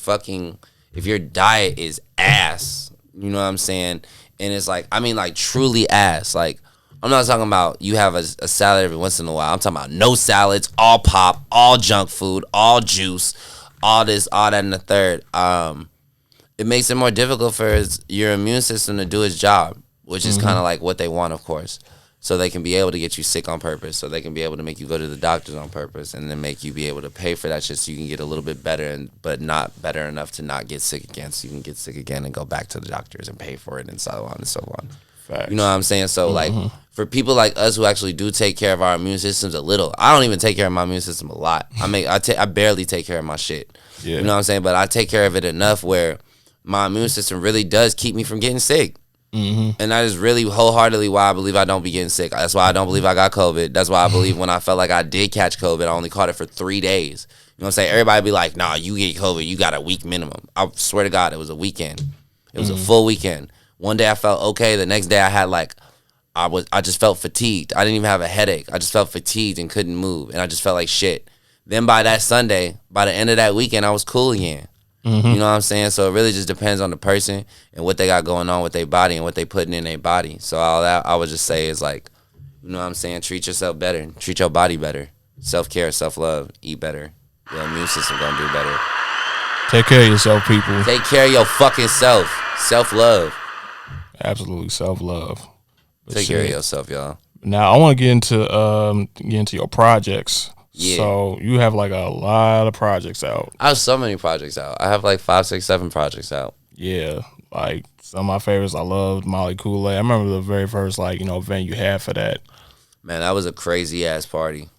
diet is ass, you know what I'm saying? And it's like, I mean, like truly ass. Like, I'm not talking about you have a salad every once in a while. I'm talking about no salads, all pop, all junk food, all juice, all this, all that, and the third. It makes it more difficult for your immune system to do its job, which is kind of like what they want, of course. So they can be able to get you sick on purpose. So they can be able to make you go to the doctors on purpose, and then make you be able to pay for that shit so you can get a little bit better, but not better enough to not get sick again. So you can get sick again and go back to the doctors and pay for it and so on and so on. Facts. You know what I'm saying? So like for people like us who actually do take care of our immune systems a little, I don't even take care of my immune system a lot. I barely take care of my shit. Yeah. You know what I'm saying? But I take care of it enough where my immune system really does keep me from getting sick. And that is really wholeheartedly why I believe I don't be getting sick. That's why I don't believe I got COVID. That's why I believe when I felt like I did catch COVID, I only caught it for 3 days. You know what I'm saying? Everybody be like, nah, you get COVID, you got a week minimum. I swear to God, it was a weekend. It was a full weekend. One day I felt okay. The next day I had like, I just felt fatigued. I didn't even have a headache. I just felt fatigued and couldn't move. And I just felt like shit. Then by that Sunday, by the end of that weekend, I was cool again. You know what I'm saying? So it really just depends on the person and what they got going on with their body and what they putting in their body. So all that I would just say is like, you know what I'm saying? Treat yourself better. Treat your body better. Self-care, self-love. Eat better. Your immune system gonna do better. Take care of yourself, people. Take care of your fucking self. Self-love. Absolutely, self-love. Take care of yourself, y'all. Now I want to get into your projects. Yeah. So you have like a lot of projects out. I have so many projects out. I have like 5, 6, 7 projects out. Yeah. Like some of my favorites, I loved Molly Kool-Aid. I remember the very first event you had for that. Man, that was a crazy ass party.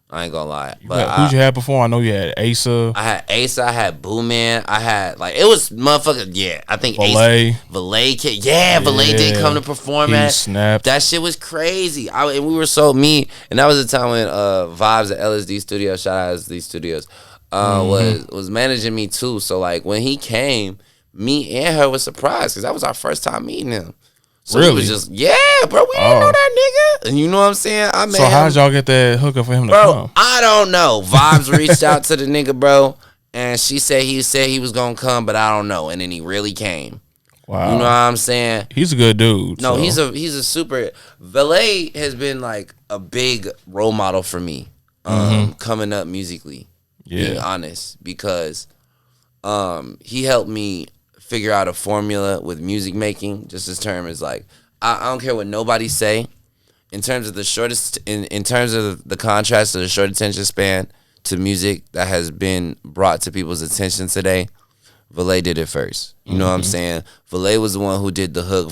I ain't gonna lie. But who'd you have before? I know you had Asa. I had Asa. I had Boo Man. I had it was motherfucker. Yeah, I think Valet. Valet did come to perform at. Snapped. That shit was crazy. And we were and that was the time when Vibes at LSD Studios, shout out LSD Studios, was managing me too. So like when he came, me and her was surprised because that was our first time meeting him. So really? It was just, bro, we didn't know that nigga. And you know what I'm saying? So how'd y'all get that hookup for him to come? I don't know. Vibes reached out to the nigga, bro, and he said he was going to come, but I don't know. And then he really came. Wow. You know what I'm saying? He's a good dude. No, so. he's a super. Valet has been like a big role model for me, coming up musically. Being honest, because he helped me figure out a formula with music making. Just his term is like, I don't care what nobody say. In terms of the shortest, in terms of the contrast of the short attention span to music that has been brought to people's attention today, Valet did it first. You know what I'm saying? Valet was the one who did the hook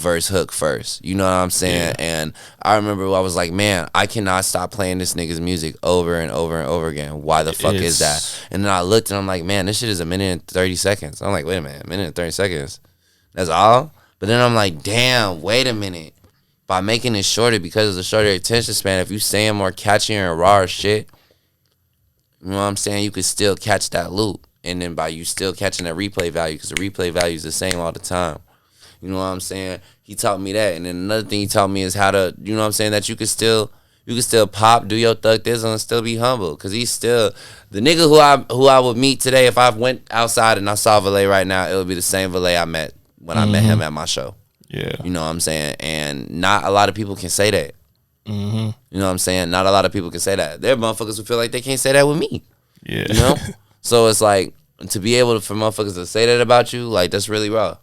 first. You know what I'm saying? Yeah. And I remember I was like, man, I cannot stop playing this nigga's music over and over and over again. Why the fuck is that? And then I looked and I'm like, man, this shit is 1 minute and 30 seconds. I'm like, wait a minute, 1 minute and 30 seconds. That's all? But then I'm like, damn, wait a minute. By making it shorter, because of the shorter attention span, if you saying more catchier and rawer shit, you know what I'm saying, you could still catch that loop. And then by you still catching that replay value, because the replay value is the same all the time. You know what I'm saying? He taught me that. And then another thing he taught me is how to, you know what I'm saying, that you could still pop, do your thug this, and still be humble. Because he's still, the nigga who I would meet today, if I went outside and I saw Valet right now, it would be the same Valet I met when I met him at my show. Yeah. You know what I'm saying? And not a lot of people can say that. You know what I'm saying? Not a lot of people can say that. There are motherfuckers who feel like they can't say that with me. Yeah. You know? So it's like, to be able for motherfuckers to say that about you, like, that's really raw.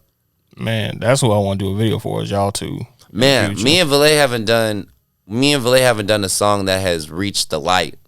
Man, that's what I want to do a video for, is y'all two. Man, me and Valet haven't done a song that has reached the light.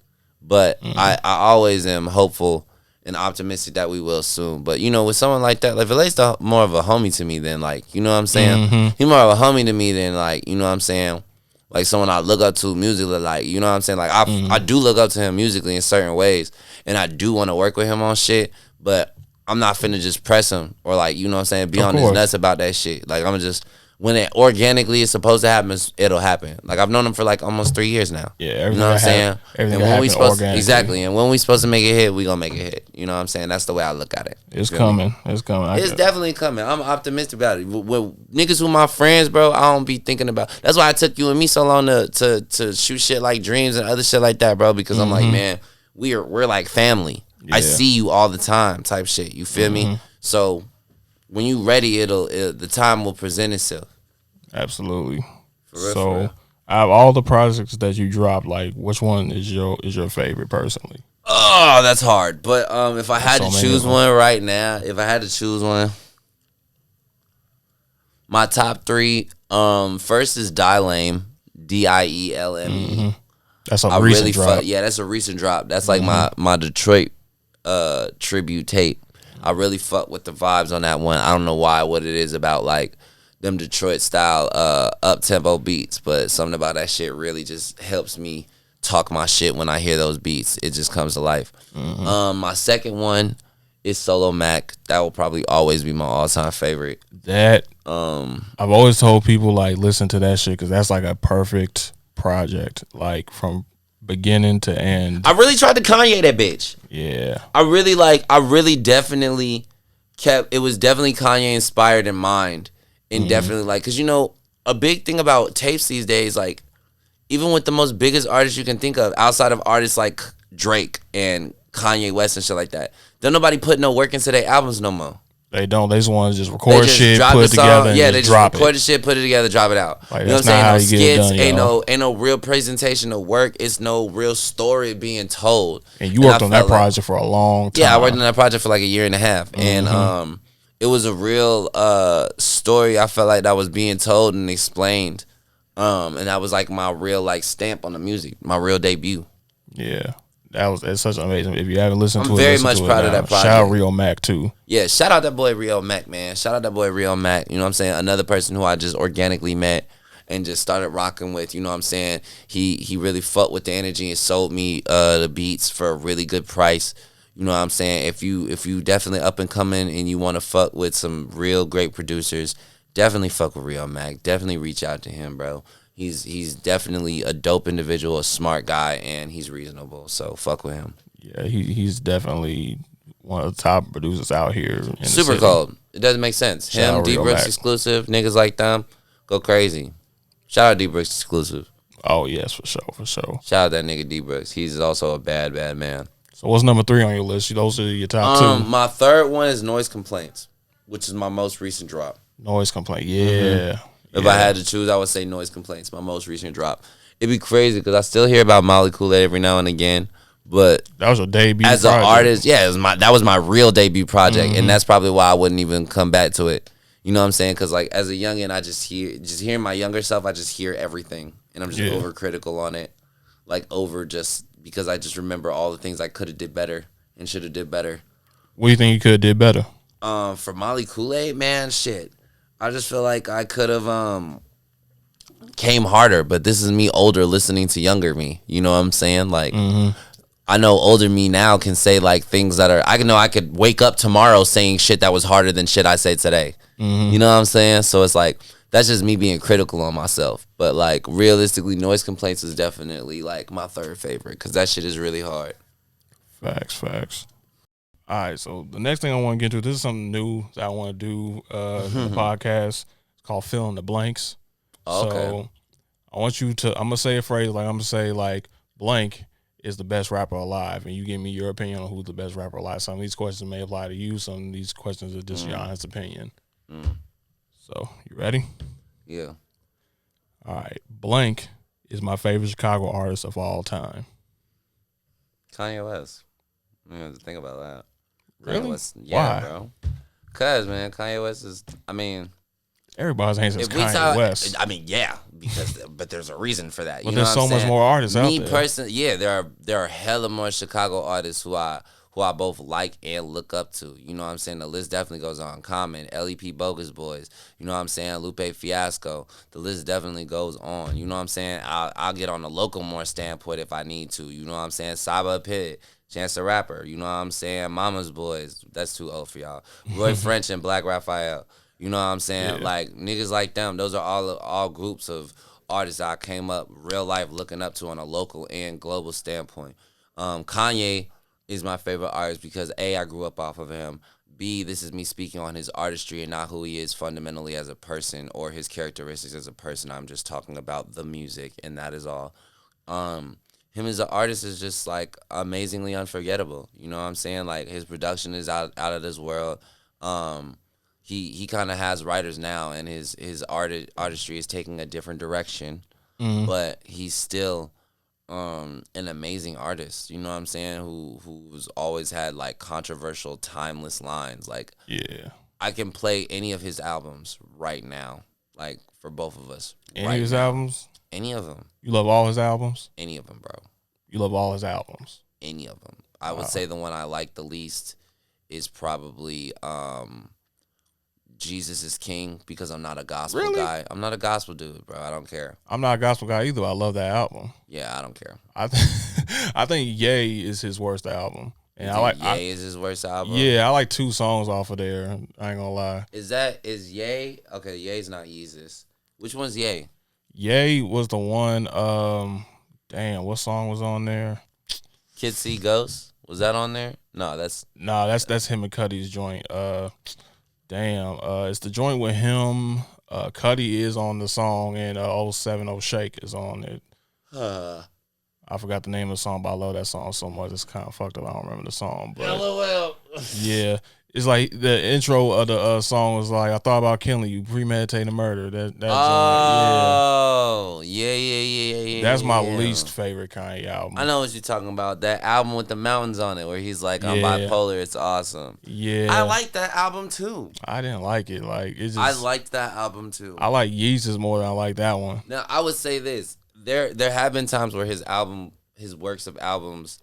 But I always am hopeful and optimistic that we will soon. But, you know, with someone like that, like, Valet's more of a homie to me than, like, you know what I'm saying? He's more of a homie to me than, like, you know what I'm saying? Like, someone I look up to musically, like, you know what I'm saying? Like, I do look up to him musically in certain ways, and I do want to work with him on shit, but I'm not finna just press him or, like, you know what I'm saying, be on his nuts about that shit. Like, I'm just, when it organically is supposed to happen, it'll happen. Like, I've known him for, like, almost 3 years now. Yeah, you know what I'm saying? Everything and when we supposed to, exactly, and when we supposed to make it hit, we gonna make it hit. You know what I'm saying? That's the way I look at it. It's coming. It's coming. It's definitely coming. I'm optimistic about it. With niggas who my friends, bro, I don't be thinking about. That's why I took you and me so long to shoot shit like Dreams and other shit like that, bro. Because I'm like, man, we're like family. Yeah. I see you all the time, type shit. You feel me? So when you ready, the time will present itself. Absolutely. For real, so, for real. out of all the projects that you dropped, like, which one is your favorite personally? Oh, that's hard. But if I had to choose one right now, my top 3, first is Die Lame, Dielme. That's a recent drop. That's a recent drop. That's like my Detroit tribute tape. I really fuck with the vibes on that one. I don't know what it is about, like, them Detroit style up-tempo beats, but something about that shit really just helps me talk my shit when I hear those beats. It just comes to life. My second one is Solo Mac. That will probably always be my all-time favorite. That I've always told people, like, listen to that shit, because that's like a perfect project, like, from beginning to end. I really tried to Kanye that bitch. Yeah. I really definitely it was definitely Kanye inspired in mind. And definitely, like, because, you know, a big thing about tapes these days, like, even with the most biggest artists you can think of, outside of artists like Drake and Kanye West and shit like that, don't nobody put no work into their albums no more. They don't. They just want to just record shit, put it together, and they just drop record the shit, put it together, drop it out. Like, you know what I'm saying? No skits, done, ain't no real presentation of work. It's no real story being told. And you worked on that project for a long time. Yeah, I worked on that project for like 1.5 years. And it was a real story, I felt like, that was being told and explained. And that was like my real, like, stamp on the music, my real debut. Yeah. It's such an amazing. If you haven't listened to it, I'm very much proud of that project. Shout out Real Mac too. Yeah, shout out that boy Real Mac, man. Shout out that boy Real Mac. You know what I'm saying? Another person who I just organically met and just started rocking with. You know what I'm saying? He really fucked with the energy and sold me the beats for a really good price. You know what I'm saying? If you definitely up and coming and you want to fuck with some real great producers, definitely fuck with Real Mac. Definitely reach out to him, bro. He's definitely a dope individual, a smart guy, and he's reasonable. So fuck with him. Yeah, he's definitely one of the top producers out here. In Super cold. It doesn't make sense. Him, D Brooks exclusive, niggas like them, go crazy. Shout out D Brooks exclusive. Oh yes, for sure. Shout out that nigga D Brooks. He's also a bad man. So what's number 3 on your list? Those are your top 2. My third one is Noise Complaints, which is my most recent drop. Noise Complaint. Yeah. If I had to choose, I would say Noise Complaints, my most recent drop. It'd be crazy because I still hear about Molly Kool-Aid every now and again. But that was your debut as project. An artist, yeah, that was my real debut project. And that's probably why I wouldn't even come back to it. You know what I'm saying? Because like as a youngin', I just hearing my younger self, I just hear everything. And I'm just overcritical on it. Like just because I just remember all the things I could have did better and should have did better. What do you think you could have did better? For Molly Kool-Aid, man, shit. I just feel like I could have came harder, but this is me older listening to younger me. You know what I'm saying? Like, I know older me now can say like things that are, I could wake up tomorrow saying shit that was harder than shit I say today. You know what I'm saying? So it's like, that's just me being critical on myself. But like realistically, Noise Complaints is definitely like my third favorite because that shit is really hard. Facts. All right, so the next thing I want to get into, this is something new that I want to do in the podcast. It's called Fill in the Blanks. Okay. So I want you to, I'm going to say a phrase, like I'm going to say like blank is the best rapper alive, and you give me your opinion on who's the best rapper alive. Some of these questions may apply to you. Some of these questions are just your honest opinion. So, you ready? Yeah. All right. Blank is my favorite Chicago artist of all time. Kanye West. I have to think about that. Really? West, Why? Bro. Cause man, Kanye West is. I mean, everybody's answer is Kanye West. I mean, yeah, but there's a reason for that. But there's so much more artists out there. Me personally, yeah, there are hella more Chicago artists who I both like and look up to. You know what I'm saying? The list definitely goes on. Common, LEP Bogus Boys. You know what I'm saying? Lupe Fiasco. The list definitely goes on. You know what I'm saying? I'll get on the local more standpoint if I need to. You know what I'm saying? Saba Pitt. Chance the Rapper, you know what I'm saying? Mama's Boys, that's too old for y'all. Roy French and Black Raphael, you know what I'm saying? Yeah. Like, niggas like them, those are all groups of artists that I came up real life looking up to on a local and global standpoint. Kanye is my favorite artist because A, I grew up off of him. B, this is me speaking on his artistry and not who he is fundamentally as a person or his characteristics as a person. I'm just talking about the music, and that is all. Him as an artist is just like amazingly unforgettable. You know what I'm saying? Like his production is out of this world. He kind of has writers now, and his artistry is taking a different direction. But he's still an amazing artist. You know what I'm saying? Who's always had like controversial, timeless lines. Like I can play any of his albums right now. Like for both of us. Any of his albums? Any of them. You love all his albums? Any of them, bro. You love all his albums? Any of them. I would say the one I like the least is probably Jesus is King because I'm not a gospel guy. I'm not a gospel dude, bro. I don't care. I'm not a gospel guy either. I love that album. Yeah, I don't care. I think Yay is his worst album. And Yay is his worst album? Yeah, I like 2 songs off of there. I ain't gonna lie. Is Yay? Okay, Yay's not Yeezus. Which one's Yay? Yay was the one, damn, what song was on there? Kids See Ghosts? Was that on there? No, that's him and Cuddy's joint. It's the joint with him. Cuddy is on the song, and 070 Shake is on it. I forgot the name of the song, but I love that song so much. It's kind of fucked up. I don't remember the song, but LOL. Yeah. It's like the intro of the song was like, I thought about killing you, premeditated murder. That oh, yeah. That's my least favorite Kanye album. I know what you're talking about. That album with the mountains on it, where he's like, I'm bipolar. It's awesome. Yeah, I like that album too. I didn't like it. Like it just. I liked that album too. I like Yeezus more than I like that one. Now I would say this: there have been times where his works of albums.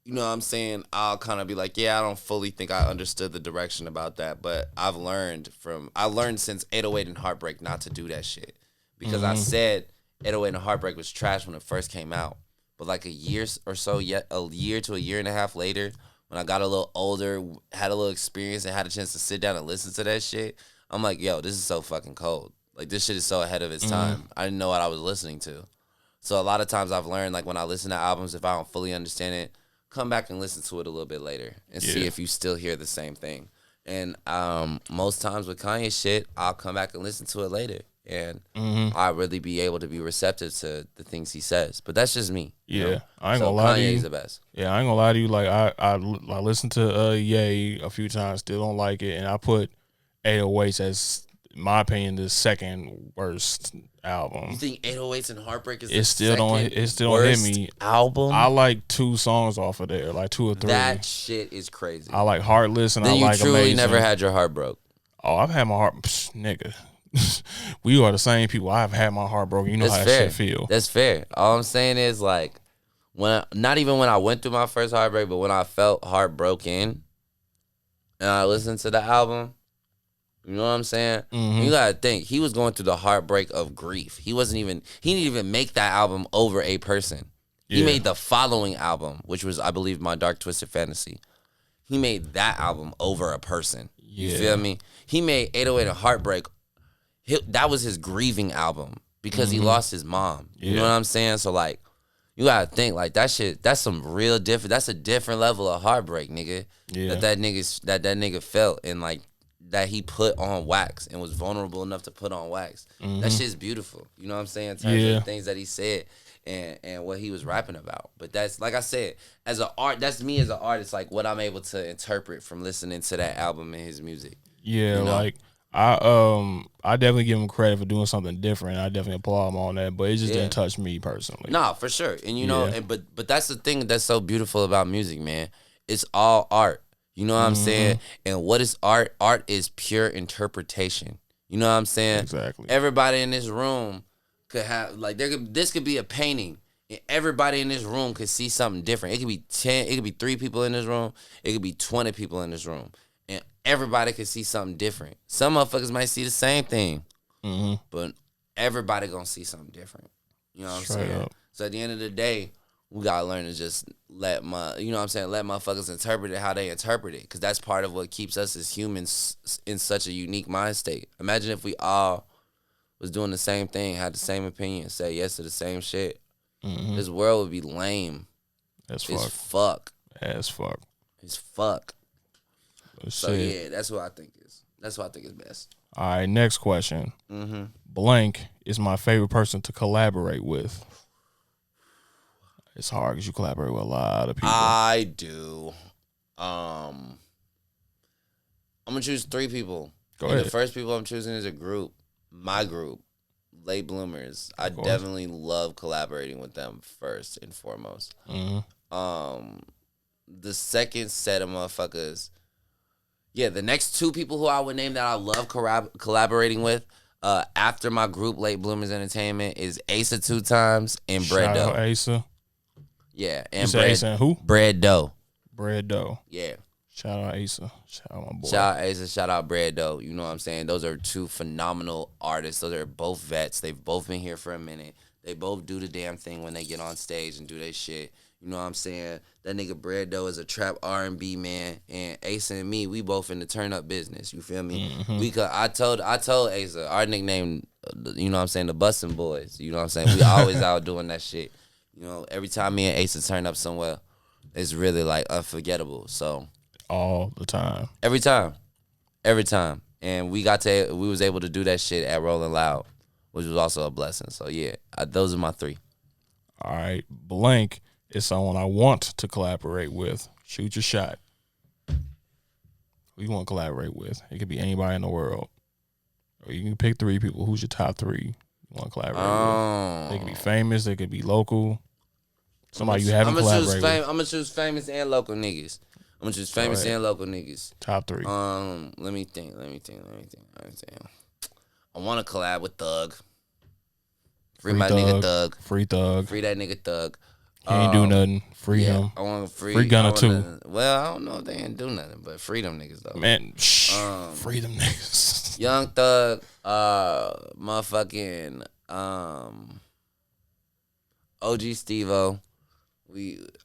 You know what I'm saying? I'll kind of be like, yeah, I don't fully think I understood the direction about that. But I learned since 808 and Heartbreak not to do that shit. Because I said 808 and Heartbreak was trash when it first came out. But like a year or so, yet a year to a year and a half later, when I got a little older, had a little experience, and had a chance to sit down and listen to that shit, I'm like, yo, this is so fucking cold. Like, this shit is so ahead of its time. I didn't know what I was listening to. So a lot of times I've learned, like, when I listen to albums, if I don't fully understand it, come back and listen to it a little bit later and see if you still hear the same thing. And most times with Kanye shit, I'll come back and listen to it later. And I'll really be able to be receptive to the things he says. But that's just me. Yeah. You know? I ain't gonna lie to you. Kanye's the best. Yeah, I ain't gonna lie to you. Like, I listened to Ye a few times, still don't like it. And I put 808s as, in my opinion, the second worst You album. think 808s and Heartbreak is It still don't hit worst me. album? I like 2 songs off of there, like 2 or 3. That shit is crazy. I like Heartless and then I like you truly Amazing. never had your heart broke. Oh, I've had my heart, nigga. We are the same people. I've had my heart broken. You know That's how fair. that shit feel. That's fair. All I'm saying is like not even when I went through my first heartbreak, but when I felt heartbroken and I listened to the album, you know what I'm saying? Mm-hmm. You gotta think he was going through the heartbreak of grief. He didn't even make that album over a person. Yeah. He made the following album, which was, I believe, My Dark Twisted Fantasy. He made that album over a person. You feel me? He made 808 and Heartbreak. That was his grieving album because he lost his mom. You know what I'm saying? So like, you gotta think like that shit. That's some real different. That's a different level of heartbreak, nigga. Yeah. That nigga felt and like that he put on wax and was vulnerable enough to put on wax. That shit's beautiful. You know what I'm saying? In terms of the things that he said and what he was rapping about. But that's, like I said, as an art, that's me as an artist, like what I'm able to interpret from listening to that album and his music. Yeah, you know? like I definitely give him credit for doing something different. I definitely applaud him on that, but it just didn't touch me personally. Nah, for sure. And you know, but that's the thing that's so beautiful about music, man. It's all art. You know what I'm saying? And what is art? Art is pure interpretation. You know what I'm saying? Exactly. Everybody in this room could have like this could be a painting, and everybody in this room could see something different. It could be 10, it could be 3 people in this room, it could be 20 people in this room, and everybody could see something different. Some motherfuckers might see the same thing, but everybody gonna see something different. You know what I'm saying? So at the end of the day, we gotta learn to just let motherfuckers interpret it how they interpret it, because that's part of what keeps us as humans in such a unique mind state. Imagine if we all was doing the same thing, had the same opinion, say yes to the same shit. This world would be lame. As fuck. As fuck. It's fuck. So shit. yeah, that's what I think is. That's what I think is best. All right, next question. Blank is my favorite person to collaborate with. It's hard because you collaborate with a lot of people. I do. I'm gonna choose 3 people. Go ahead. The first people I'm choosing is a group. My group, Late Bloomers. I definitely love collaborating with them first and foremost. The second set of motherfuckers, the next 2 people who I would name that I love collaborating with after my group, Late Bloomers Entertainment, is Asa 2 times and Bread Dough. Shout out Asa. Yeah, and Asa and who? Bread Dough. Bread Dough. Yeah. Shout out Asa. Shout out my boy. Shout out Asa. Shout out Bread Dough. You know what I'm saying? Those are 2 phenomenal artists. Those are both vets. They've both been here for a minute. They both do the damn thing when they get on stage and do their shit. You know what I'm saying? That nigga Bread Dough is a trap R&B man, and Asa and me, we both in the turn up business. You feel me? I told Asa our nickname. You know what I'm saying? The Bussin' Boys. You know what I'm saying? We always out doing that shit. You know, every time me and Asa turn up somewhere, it's really like unforgettable. So all the time. Every time. And we was able to do that shit at Rolling Loud, which was also a blessing. So yeah, those are my 3. All right. Blank is someone I want to collaborate with. Shoot your shot. Who you want to collaborate with? It could be anybody in the world. Or you can pick 3 people. Who's your top 3 you want to collaborate with? They could be famous. They could be local. Somebody you haven't collaborated with. I'm going to choose famous and local niggas. I'm going to choose famous and local niggas. Top 3. Let me think. I want to collab with Thug. Free my nigga Thug. Free Thug. Free that nigga Thug. He ain't do nothing. Free him. I want free Gunna too. Well, I don't know if they ain't do nothing, but free them niggas though. Man, free them niggas. Young Thug, motherfucking OG Steve-O.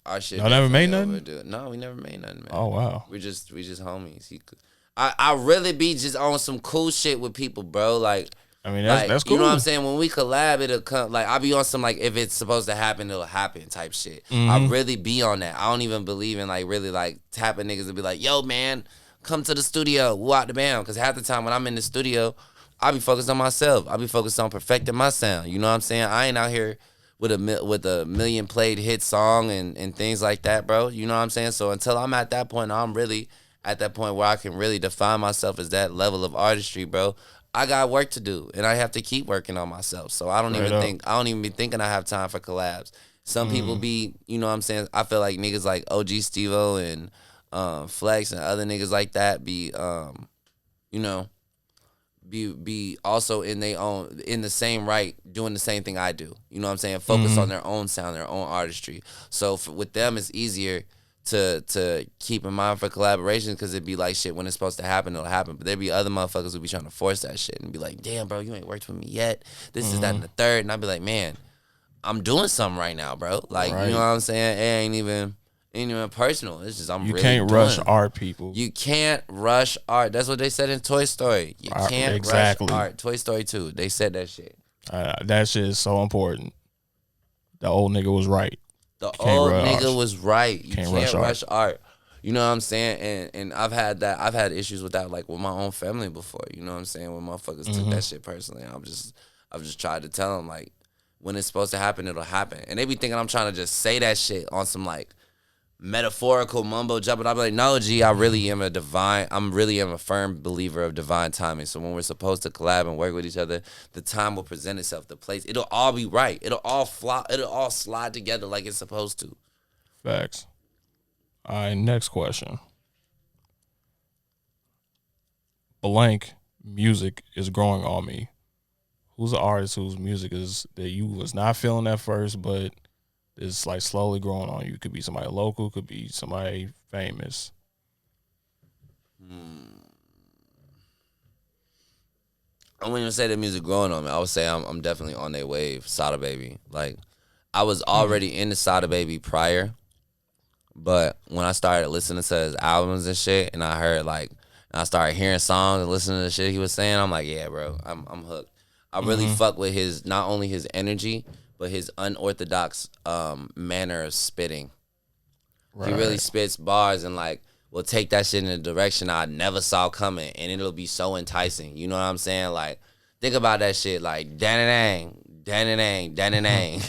Our shit. Y'all never made nothing? No, we never made nothing, man. Oh wow. We just homies. I really be just on some cool shit with people, bro. Like, I mean, that's cool. You know what I'm saying? When we collab, it'll come. Like, I'll be on some, like, if it's supposed to happen, it'll happen type shit. I really be on that. I don't even believe in, like, really, like, tapping niggas and be like, yo, man, come to the studio. Woo out the bam. Because half the time when I'm in the studio, I be focused on myself. I be focused on perfecting my sound. You know what I'm saying? I ain't out here with a million played hit song and things like that, bro. You know what I'm saying? So until I'm at that point, I'm really at that point where I can really define myself as that level of artistry, bro. I got work to do, and I have to keep working on myself. So I don't even be thinking I have time for collabs. Some people be, you know what I'm saying? I feel like niggas like OG Steve-O and Flex and other niggas like that be, you know, be also in the same right, doing the same thing I do. You know what I'm saying? Focus on their own sound, their own artistry. So with them, it's easier to keep in mind for collaborations because it'd be like, shit, when it's supposed to happen, it'll happen. But there'd be other motherfuckers who be trying to force that shit and be like, damn, bro, you ain't worked with me yet. This is that and the third. And I'd be like, man, I'm doing something right now, bro. Like, you know what I'm saying? It ain't even personal. It's just you can't rush art, people. You can't rush art. That's what they said in Toy Story. You can't rush art. Toy Story 2. They said that shit. That shit is so important. The old nigga was right. The old nigga was right. You can't rush art. You know what I'm saying? And I've had issues with that, like with my own family before. You know what I'm saying? When motherfuckers took that shit personally. I've just tried to tell them, like, when it's supposed to happen, it'll happen. And they be thinking I'm trying to just say that shit on some like metaphorical mumbo jumbo. I'm like, no, G, I'm really am a firm believer of divine timing. So when we're supposed to collab and work with each other, the time will present itself, the place, it'll all be right. It'll all slide together like it's supposed to. Facts. All right, next question. Blank music is growing on me. Who's an artist whose music is that you was not feeling at first, but it's like slowly growing on you? Could be somebody local, could be somebody famous. I wouldn't even say the music growing on me. I would say I'm definitely on their wave. Sada Baby. Like, I was already into Sada Baby prior, but when I started listening to his albums and shit, and I started hearing songs and listening to the shit he was saying, I'm like, yeah, bro, I'm hooked. I really fuck with his, not only his energy, but his unorthodox manner of spitting. Right. He really spits bars and like will take that shit in a direction I never saw coming, and it'll be so enticing. You know what I'm saying? Like, think about that shit, like dan-a-dang, dan-a-dang, dan-a-dang.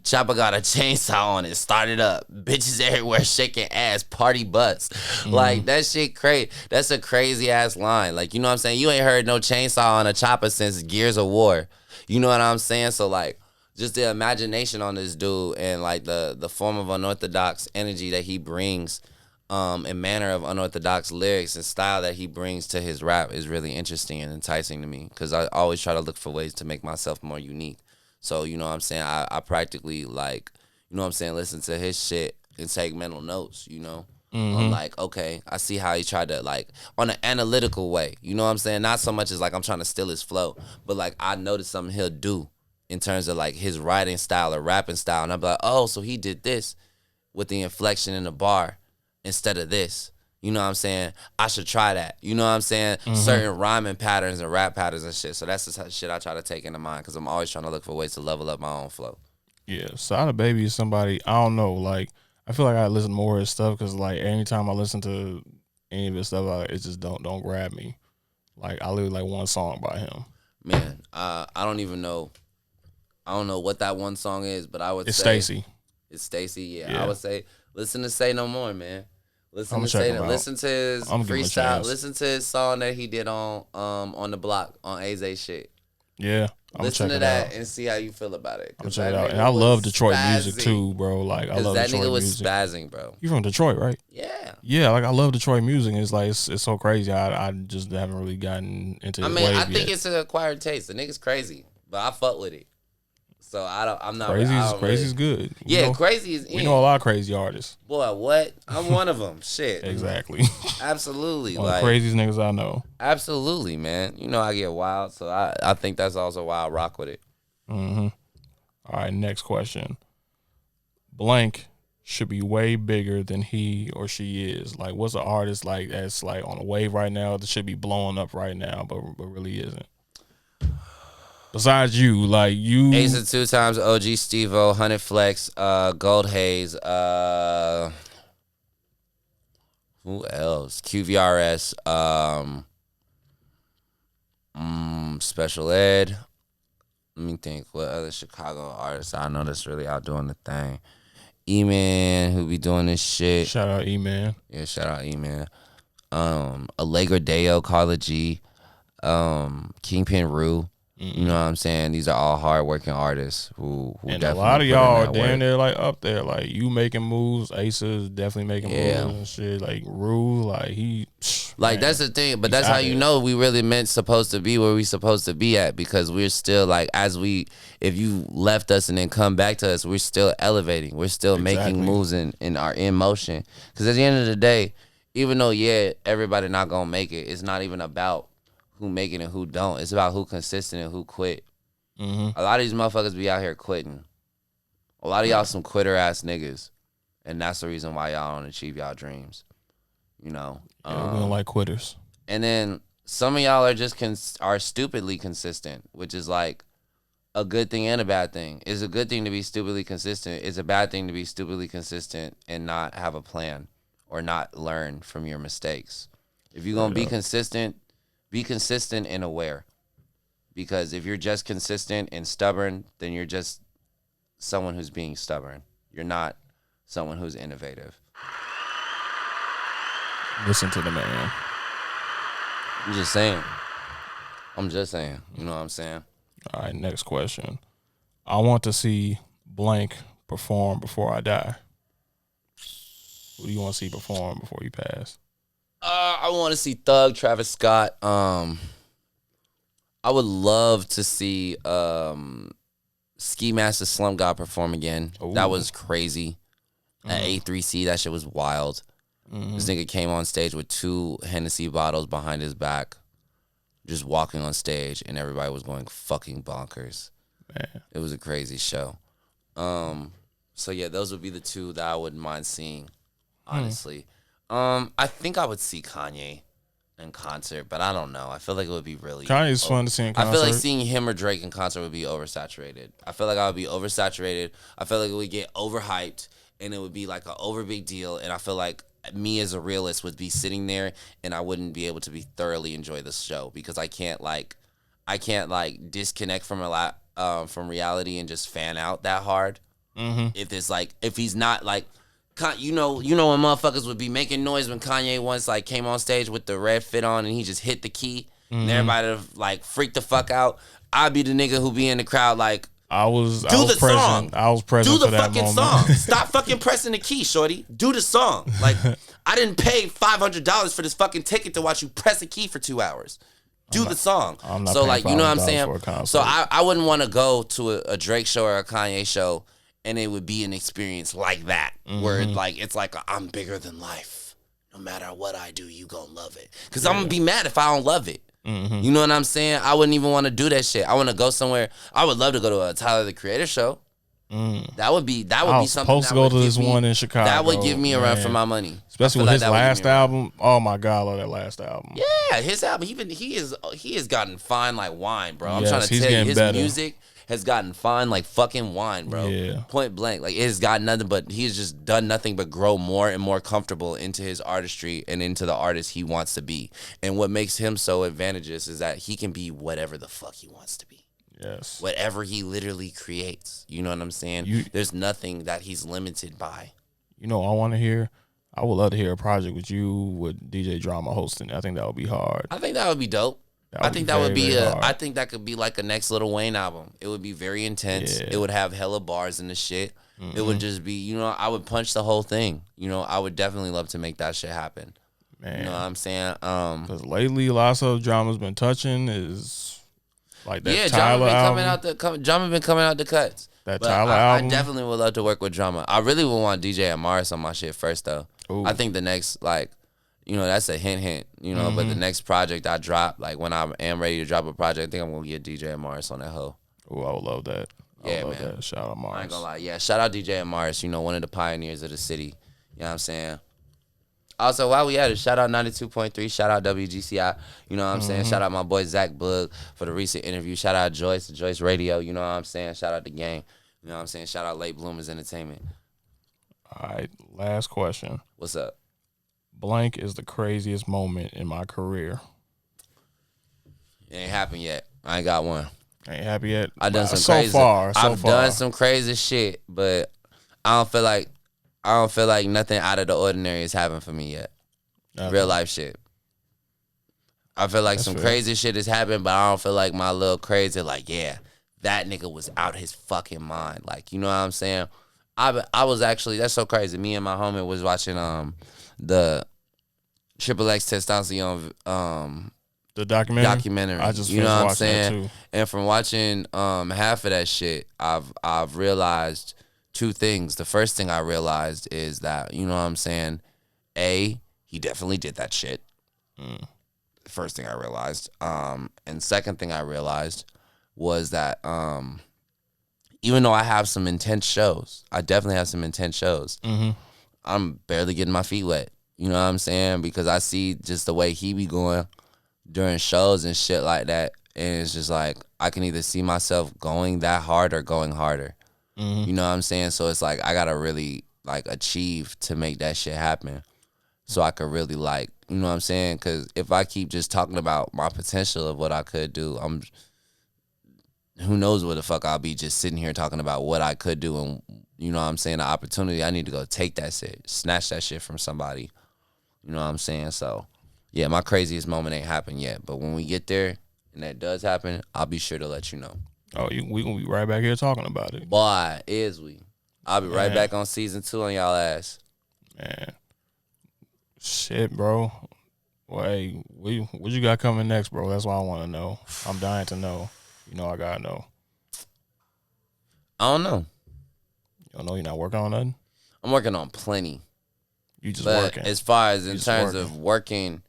Chopper got a chainsaw on it, started up. Bitches everywhere shaking ass, party butts. Like, that shit crazy. That's a crazy ass line. Like, you know what I'm saying? You ain't heard no chainsaw on a chopper since Gears of War. You know what I'm saying? So like, just the imagination on this dude and like the form of unorthodox energy that he brings, and manner of unorthodox lyrics and style that he brings to his rap is really interesting and enticing to me, because I always try to look for ways to make myself more unique. So, you know what I'm saying, I practically, like, you know what I'm saying, listen to his shit and take mental notes, you know. I'm like, okay, I see how he tried to, like, on an analytical way, you know what I'm saying? Not so much as like I'm trying to steal his flow, but like I noticed something he'll do in terms of like his writing style or rapping style, and I'm like, oh, so he did this with the inflection in the bar instead of this. You know what I'm saying? I should try that. You know what I'm saying? Certain rhyming patterns and rap patterns and shit. So that's the type of shit I try to take into mind, because I'm always trying to look for ways to level up my own flow. Yeah, Sada Baby is somebody, I don't know, like, I feel like I listen more to his stuff, because like anytime I listen to any of his stuff, it just don't grab me. Like, I literally like one song by him. Man, I don't even know. I don't know what that one song is, but I would say it's Stacy. It's Stacy. Yeah, I would say listen to Say No More, man. Listen to his freestyle. Listen to his song that he did on the block on Aze shit. Yeah, listen to that and see how you feel about it. I'm check it out. And I love Detroit music too, bro. Like, I love Detroit music. That nigga was spazzing, bro. You from Detroit, right? Yeah. Yeah, like I love Detroit music. It's like it's so crazy. I just haven't really gotten into his wave I think yet. it's an acquired taste. The nigga's crazy, but I fuck with it. So I'm not crazy's good. Crazy is in. We know a lot of crazy artists. Boy, what? I'm one of them. Shit. Exactly. Absolutely. One of the craziest niggas I know. Absolutely, man. You know I get wild, so I think that's also why I rock with it. All right, next question. Blank should be way bigger than he or she is. Like, what's an artist like that's like on a wave right now that should be blowing up right now, but really isn't? Besides you, like you, Ace of 2 times, OG Steve-O, 100 Flex, Gold Haze, who else? QVRS, Special Ed. Let me think. What other Chicago artists I know that's really out doing the thing? E-Man, who be doing this shit. Shout out E-Man. Yeah, shout out E-Man. Allegra Deo, Carla G, Kingpin Rue. You know what I'm saying? These are all hardworking artists who and definitely a lot of y'all are damn work. near like up there. Like you making moves, Asa is definitely making moves and shit. Like Rue, like he, like man, that's the thing. But that's how you know we really supposed to be where we supposed to be at, because we're still like if you left us and then come back to us, we're still elevating. We're still making moves in our in motion. Because at the end of the day, even though everybody not gonna make it, it's not even about who make it and who don't. It's about who consistent and who quit. A lot of these motherfuckers be out here quitting. A lot of y'all some quitter ass niggas, and that's the reason why y'all don't achieve y'all dreams. You know, we don't like quitters. And then some of y'all are just are stupidly consistent, which is like a good thing and a bad thing. It's a good thing to be stupidly consistent. It's a bad thing to be stupidly consistent and not have a plan or not learn from your mistakes. If you're gonna be consistent and aware. Because if you're just consistent and stubborn, then you're just someone who's being stubborn. You're not someone who's innovative. Listen to the man. I'm just saying. You know what I'm saying? All right, next question. I want to see blank perform before I die. Who do you want to see perform before you pass? I want to see Thug, Travis Scott. I would love to see Ski Master Slump God perform again. Ooh. That was crazy. At A3C, that shit was wild. This nigga came on stage with 2 Hennessy bottles behind his back, just walking on stage, and everybody was going fucking bonkers. Man. It was a crazy show. So yeah, those would be the 2 that I wouldn't mind seeing, honestly. I think I would see Kanye in concert, but I don't know. I feel like it would be really... Kanye's fun to see in concert. I feel like seeing him or Drake in concert would be oversaturated. I feel like I would be oversaturated. I feel like it would get overhyped, and it would be like an over big deal, and I feel like me as a realist would be sitting there, and I wouldn't be able to be thoroughly enjoy this show, because I can't disconnect from from reality and just fan out that hard. If he's not like... You know when motherfuckers would be making noise when Kanye once like came on stage with the red fit on and he just hit the key and everybody like freaked the fuck out. I'd be the nigga who be in the crowd like, I was present for that fucking moment. Song. Stop fucking pressing the key, shorty. Do the song. Like, I didn't pay $500 for this fucking ticket to watch you press a key for 2 hours. Do the song. So like, you know what I'm saying? So I wouldn't want to go to a Drake show or a Kanye show and it would be an experience like that, where it's like I'm bigger than life. No matter what I do, you gonna love it. Because I'm gonna be mad if I don't love it. You know what I'm saying? I wouldn't even want to do that shit. I want to go somewhere. I would love to go to a Tyler, the Creator show. That would be something. I was supposed to go to this one in Chicago. That would give me a run for my money. Especially with his last album. Oh my God, I love that last album. Yeah, his album. He has gotten fine like wine, bro. I'm trying to tell you, his music has gotten fine like fucking wine, bro. Yeah. Point blank. Like, it has got nothing but, he's just done nothing but grow more and more comfortable into his artistry and into the artist he wants to be. And what makes him so advantageous is that he can be whatever the fuck he wants to be. Yes. Whatever he literally creates. You know what I'm saying? There's nothing that he's limited by. You know, I would love to hear a project with you with DJ Drama hosting. I think that would be hard. I think that would be dope. I think that could be like a next Lil Wayne album. It would be very intense. Yeah. It would have hella bars in the shit. It would just be, you know, I would punch the whole thing. You know, I would definitely love to make that shit happen. Man. You know what I'm saying? Because lately, lots of Drama's been touching is like that. Yeah, Drama been album. Drama been coming out the cuts. That Tyler album. I definitely would love to work with Drama. I really would want DJ Amaris on my shit first though. Ooh. I think the next you know, that's a hint, you know, but the next project I drop, like when I am ready to drop a project, I think I'm going to get DJ Amaris on that hoe. Oh, I would love that. I would love that. Shout out Amaris. I ain't going to lie. Yeah, shout out DJ Amaris, you know, one of the pioneers of the city. You know what I'm saying? Also, while we at it, shout out 92.3, shout out WGCI, you know what I'm saying? Shout out my boy Zach Boog for the recent interview. Shout out Joyce Radio, you know what I'm saying? Shout out the gang, you know what I'm saying? Shout out Late Bloomers Entertainment. All right, last question. What's up? Blank is the craziest moment in my career. It ain't happened yet. I ain't got one. Ain't happy yet. I've done some crazy. I've done some crazy shit, but I don't feel like nothing out of the ordinary has happened for me yet. Real life shit. I feel like That's some fair. crazy shit has happened, but I don't feel like my little crazy, like, yeah, that nigga was out his fucking mind. Like, you know what I'm saying? I was actually, that's so crazy. Me and my homie was watching the Triple X Testosterone The documentary. I just you know finished what I'm watching that saying? too. And from watching half of that shit, I've realized two things. The first thing I realized is that, you know what I'm saying, A, he definitely did that shit. First thing I realized. And second thing I realized was that even though I have some intense shows, I definitely have some intense shows, I'm barely getting my feet wet. You know what I'm saying? Because I see just the way he be going during shows and shit like that. And it's just like, I can either see myself going that hard or going harder. You know what I'm saying? So it's like, I got to really like achieve to make that shit happen. So I could really like, you know what I'm saying? Because if I keep just talking about my potential of what I could do, who knows what the fuck I'll be just sitting here talking about what I could do. And you know what I'm saying? The opportunity, I need to go take that shit, snatch that shit from somebody. You know what I'm saying? So yeah, my craziest moment ain't happened yet. But when we get there and that does happen, I'll be sure to let you know. Oh, we gonna be right back here talking about it. Boy, is we. I'll be right back on season 2 on y'all ass. Man. Shit, bro. Well, hey, what you got coming next, bro? That's what I want to know. I'm dying to know. You know I gotta know. I don't know. You don't know you're not working on nothing? I'm working on plenty. You just But working. as far as in terms of working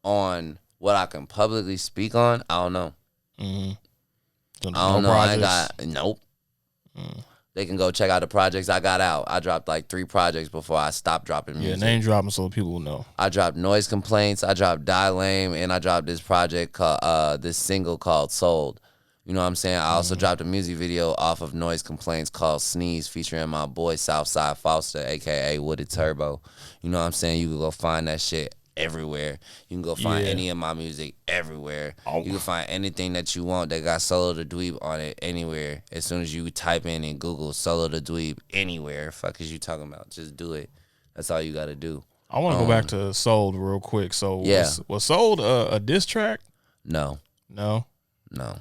on what I can publicly speak on, I don't know. So I don't know. projects? I ain't got nope. They can go check out the projects I got out. I dropped like 3 projects before I stopped dropping music. Yeah, name dropping so people will know. I dropped Noise Complaints, I dropped Die Lame, and I dropped this project called this single called Sold. You know what I'm saying? I also dropped a music video off of Noise Complaints called Sneeze, featuring my boy Southside Foster, aka Wooded Turbo. You know what I'm saying? You can go find that shit everywhere. You can go find any of my music everywhere. You can find anything that you want that got Solo The Dweeb on it anywhere. As soon as you type in Google Solo The Dweeb anywhere, fuck is you talking about? Just do it. That's all you got to do. I want to go back to Sold real quick. So was Sold a diss track? No. No? No.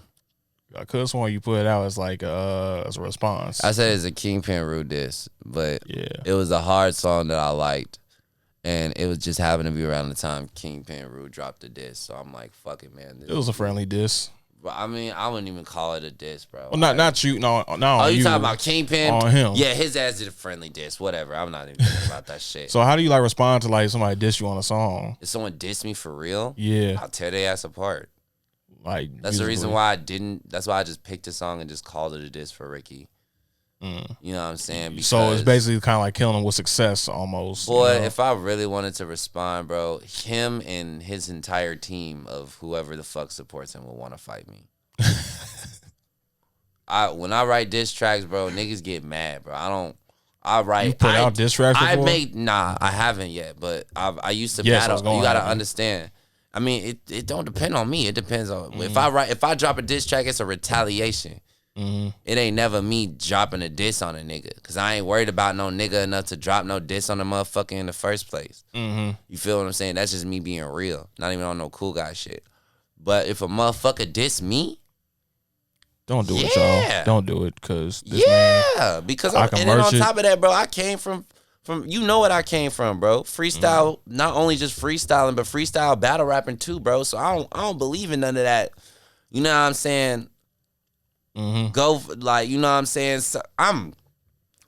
I could have sworn you put it out as like as a response. I said it's a Kingpin Rude diss, but yeah, it was a hard song that I liked. And it was just happened to be around the time Kingpin Rude dropped the diss. So I'm like, fuck it, man. It was a friendly diss. But I mean, I wouldn't even call it a diss, bro. Well, not you. No, oh, you talking about Kingpin? On him. Yeah, his ass did a friendly diss. Whatever. I'm not even thinking about that shit. So how do you like respond to like somebody diss you on a song? If someone diss me for real, yeah, I'll tear their ass apart. Like that's the reason why I didn't. That's why I just picked a song and just called it a diss for Ricky. You know what I'm saying? Because, so it's basically kind of like killing him with success almost. Boy, if I really wanted to respond, bro, him and his entire team of whoever the fuck supports him will want to fight me. When I write diss tracks, bro, niggas get mad, bro. I write. You put out diss tracks before? I haven't yet, but I used to battle. You gotta understand. I mean, it don't depend on me. It depends on if I drop a diss track, it's a retaliation. It ain't never me dropping a diss on a nigga, because I ain't worried about no nigga enough to drop no diss on a motherfucker in the first place. You feel what I'm saying? That's just me being real, not even on no cool guy shit. But if a motherfucker diss me, don't do it, y'all. Don't do it, because because and then on top of that, bro, I came from you know what I came from, bro. Freestyle, not only just freestyling, but freestyle battle rapping too, bro. So I don't believe in none of that. You know what I'm saying? Go like, you know what I'm saying? So I'm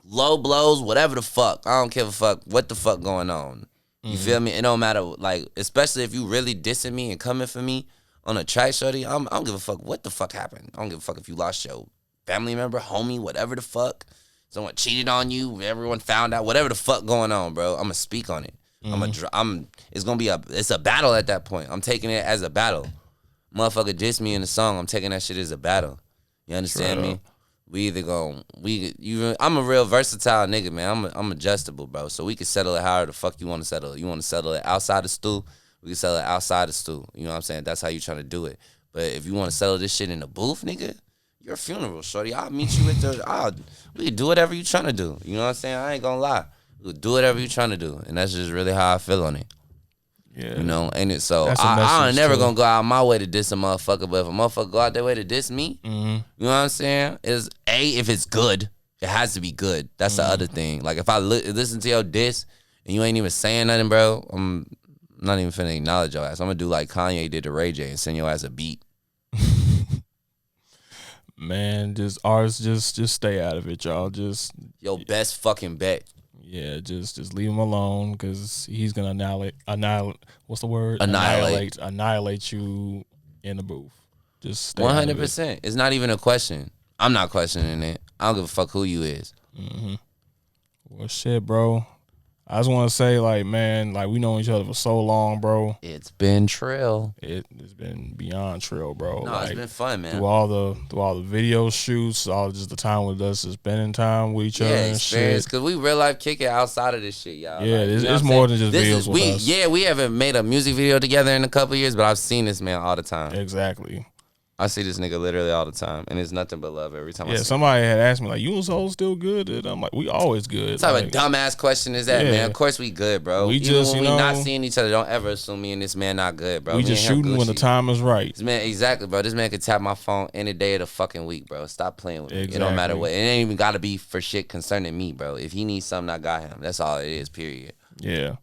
low blows, whatever the fuck. I don't give a fuck what the fuck going on. You feel me? It don't matter, like, especially if you really dissing me and coming for me on a track, shorty. I don't give a fuck what the fuck happened. I don't give a fuck if you lost your family member, homie, whatever the fuck. Someone cheated on you, everyone found out, whatever the fuck going on, bro. I'm gonna speak on it. It's a battle at that point. I'm taking it as a battle. Motherfucker diss me in the song, I'm taking that shit as a battle. You understand me? I'm a real versatile nigga, man. I'm adjustable, bro. So we can settle it however the fuck you want to settle it. You want to settle it outside the stool, we can settle it outside the stool. You know what I'm saying? That's how you trying to do it. But if you want to settle this shit in the booth, nigga, your funeral, shorty. I'll meet you we can do whatever you trying to do. You know what I'm saying? I ain't gonna lie. We'll do whatever you trying to do. And that's just really how I feel on it. Yeah. You know, ain't it? So That's a I'm message, never too. gonna go out my way to diss a motherfucker, but if a motherfucker go out their way to diss me, Mm-hmm. you know what I'm saying? Is if it's good, it has to be good. That's the other thing. Like if I listen to your diss and you ain't even saying nothing, bro, I'm not even finna acknowledge your ass. I'm gonna do like Kanye did to Ray J and send your ass a beat. Man, just artists, just stay out of it, y'all. Just Your best fucking bet. yeah, just leave him alone because he's gonna annihilate. What's the word? Annihilate. Annihilate you in the booth. Just stay out of it. 100%. It's not even a question. I'm not questioning it. I don't give a fuck who you is. Mm-hmm. Well, shit, bro. I just want to say, like, man, like we know each other for so long, bro. It's been trill. It's been beyond trill, bro. No, like, it's been fun, man. Through all the video shoots, all just the time with us, just spending time with each other and experience, shit. Because we real life kick it outside of this shit, y'all. Yeah, like, it's more than just videos with us. Yeah, we haven't made a music video together in a couple years, but I've seen this man all the time. Exactly. I see this nigga literally all the time, and it's nothing but love every time I see him. Somebody had asked me, like, you and Soul still good? And I'm like, we always good. What type like, of dumbass question is that, man? Of course we good, bro. We Even just, when you we know, not seeing each other, don't ever assume me and this man not good, bro. We just shooting when the time is right. This man, exactly, bro. This man could tap my phone any day of the fucking week, bro. Stop playing with me. It don't matter what. It ain't even got to be for shit concerning me, bro. If he needs something, I got him. That's all it is, period. Yeah.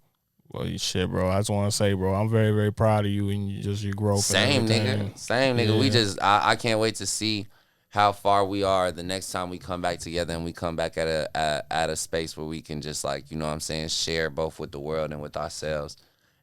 Well, shit, bro. I just want to say, bro, I'm very, very proud of you and your growth. Same, nigga. Same, nigga. Yeah. We just, I can't wait to see how far we are the next time we come back together and we come back at a space where we can just, like, you know what I'm saying, share both with the world and with ourselves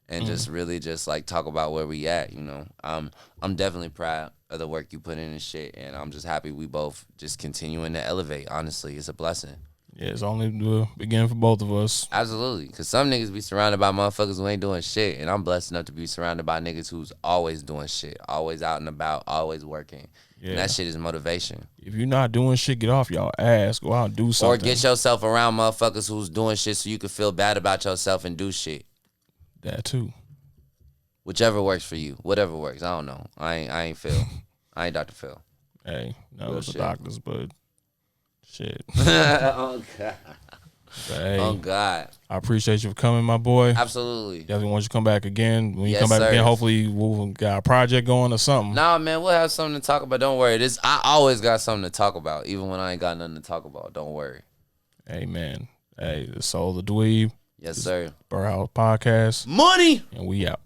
and just really just, like, talk about where we at, you know. I'm definitely proud of the work you put in and shit, and I'm just happy we both just continuing to elevate. Honestly, it's a blessing. Yeah, it's only the beginning for both of us. Absolutely. Because some niggas be surrounded by motherfuckers who ain't doing shit. And I'm blessed enough to be surrounded by niggas who's always doing shit. Always out and about. Always working. Yeah. And that shit is motivation. If you're not doing shit, get off y'all ass. Go out and do something. Or get yourself around motherfuckers who's doing shit so you can feel bad about yourself and do shit. That too. Whichever works for you. Whatever works. I don't know. I ain't Phil. I ain't Dr. Phil. Hey, none of us are doctors, but shit. Oh, God. Hey, oh, God. I appreciate you for coming, my boy. Definitely. Definitely want you to come back again. When you Yes, come back sir. again, hopefully we'll got a project going or something. Nah, man, we'll have something to talk about. Don't worry. I always got something to talk about, even when I ain't got nothing to talk about. Don't worry. Hey, man. Hey, the Solo The Dweeb. Yes, sir. Byrd House Podcast. Money! And we out.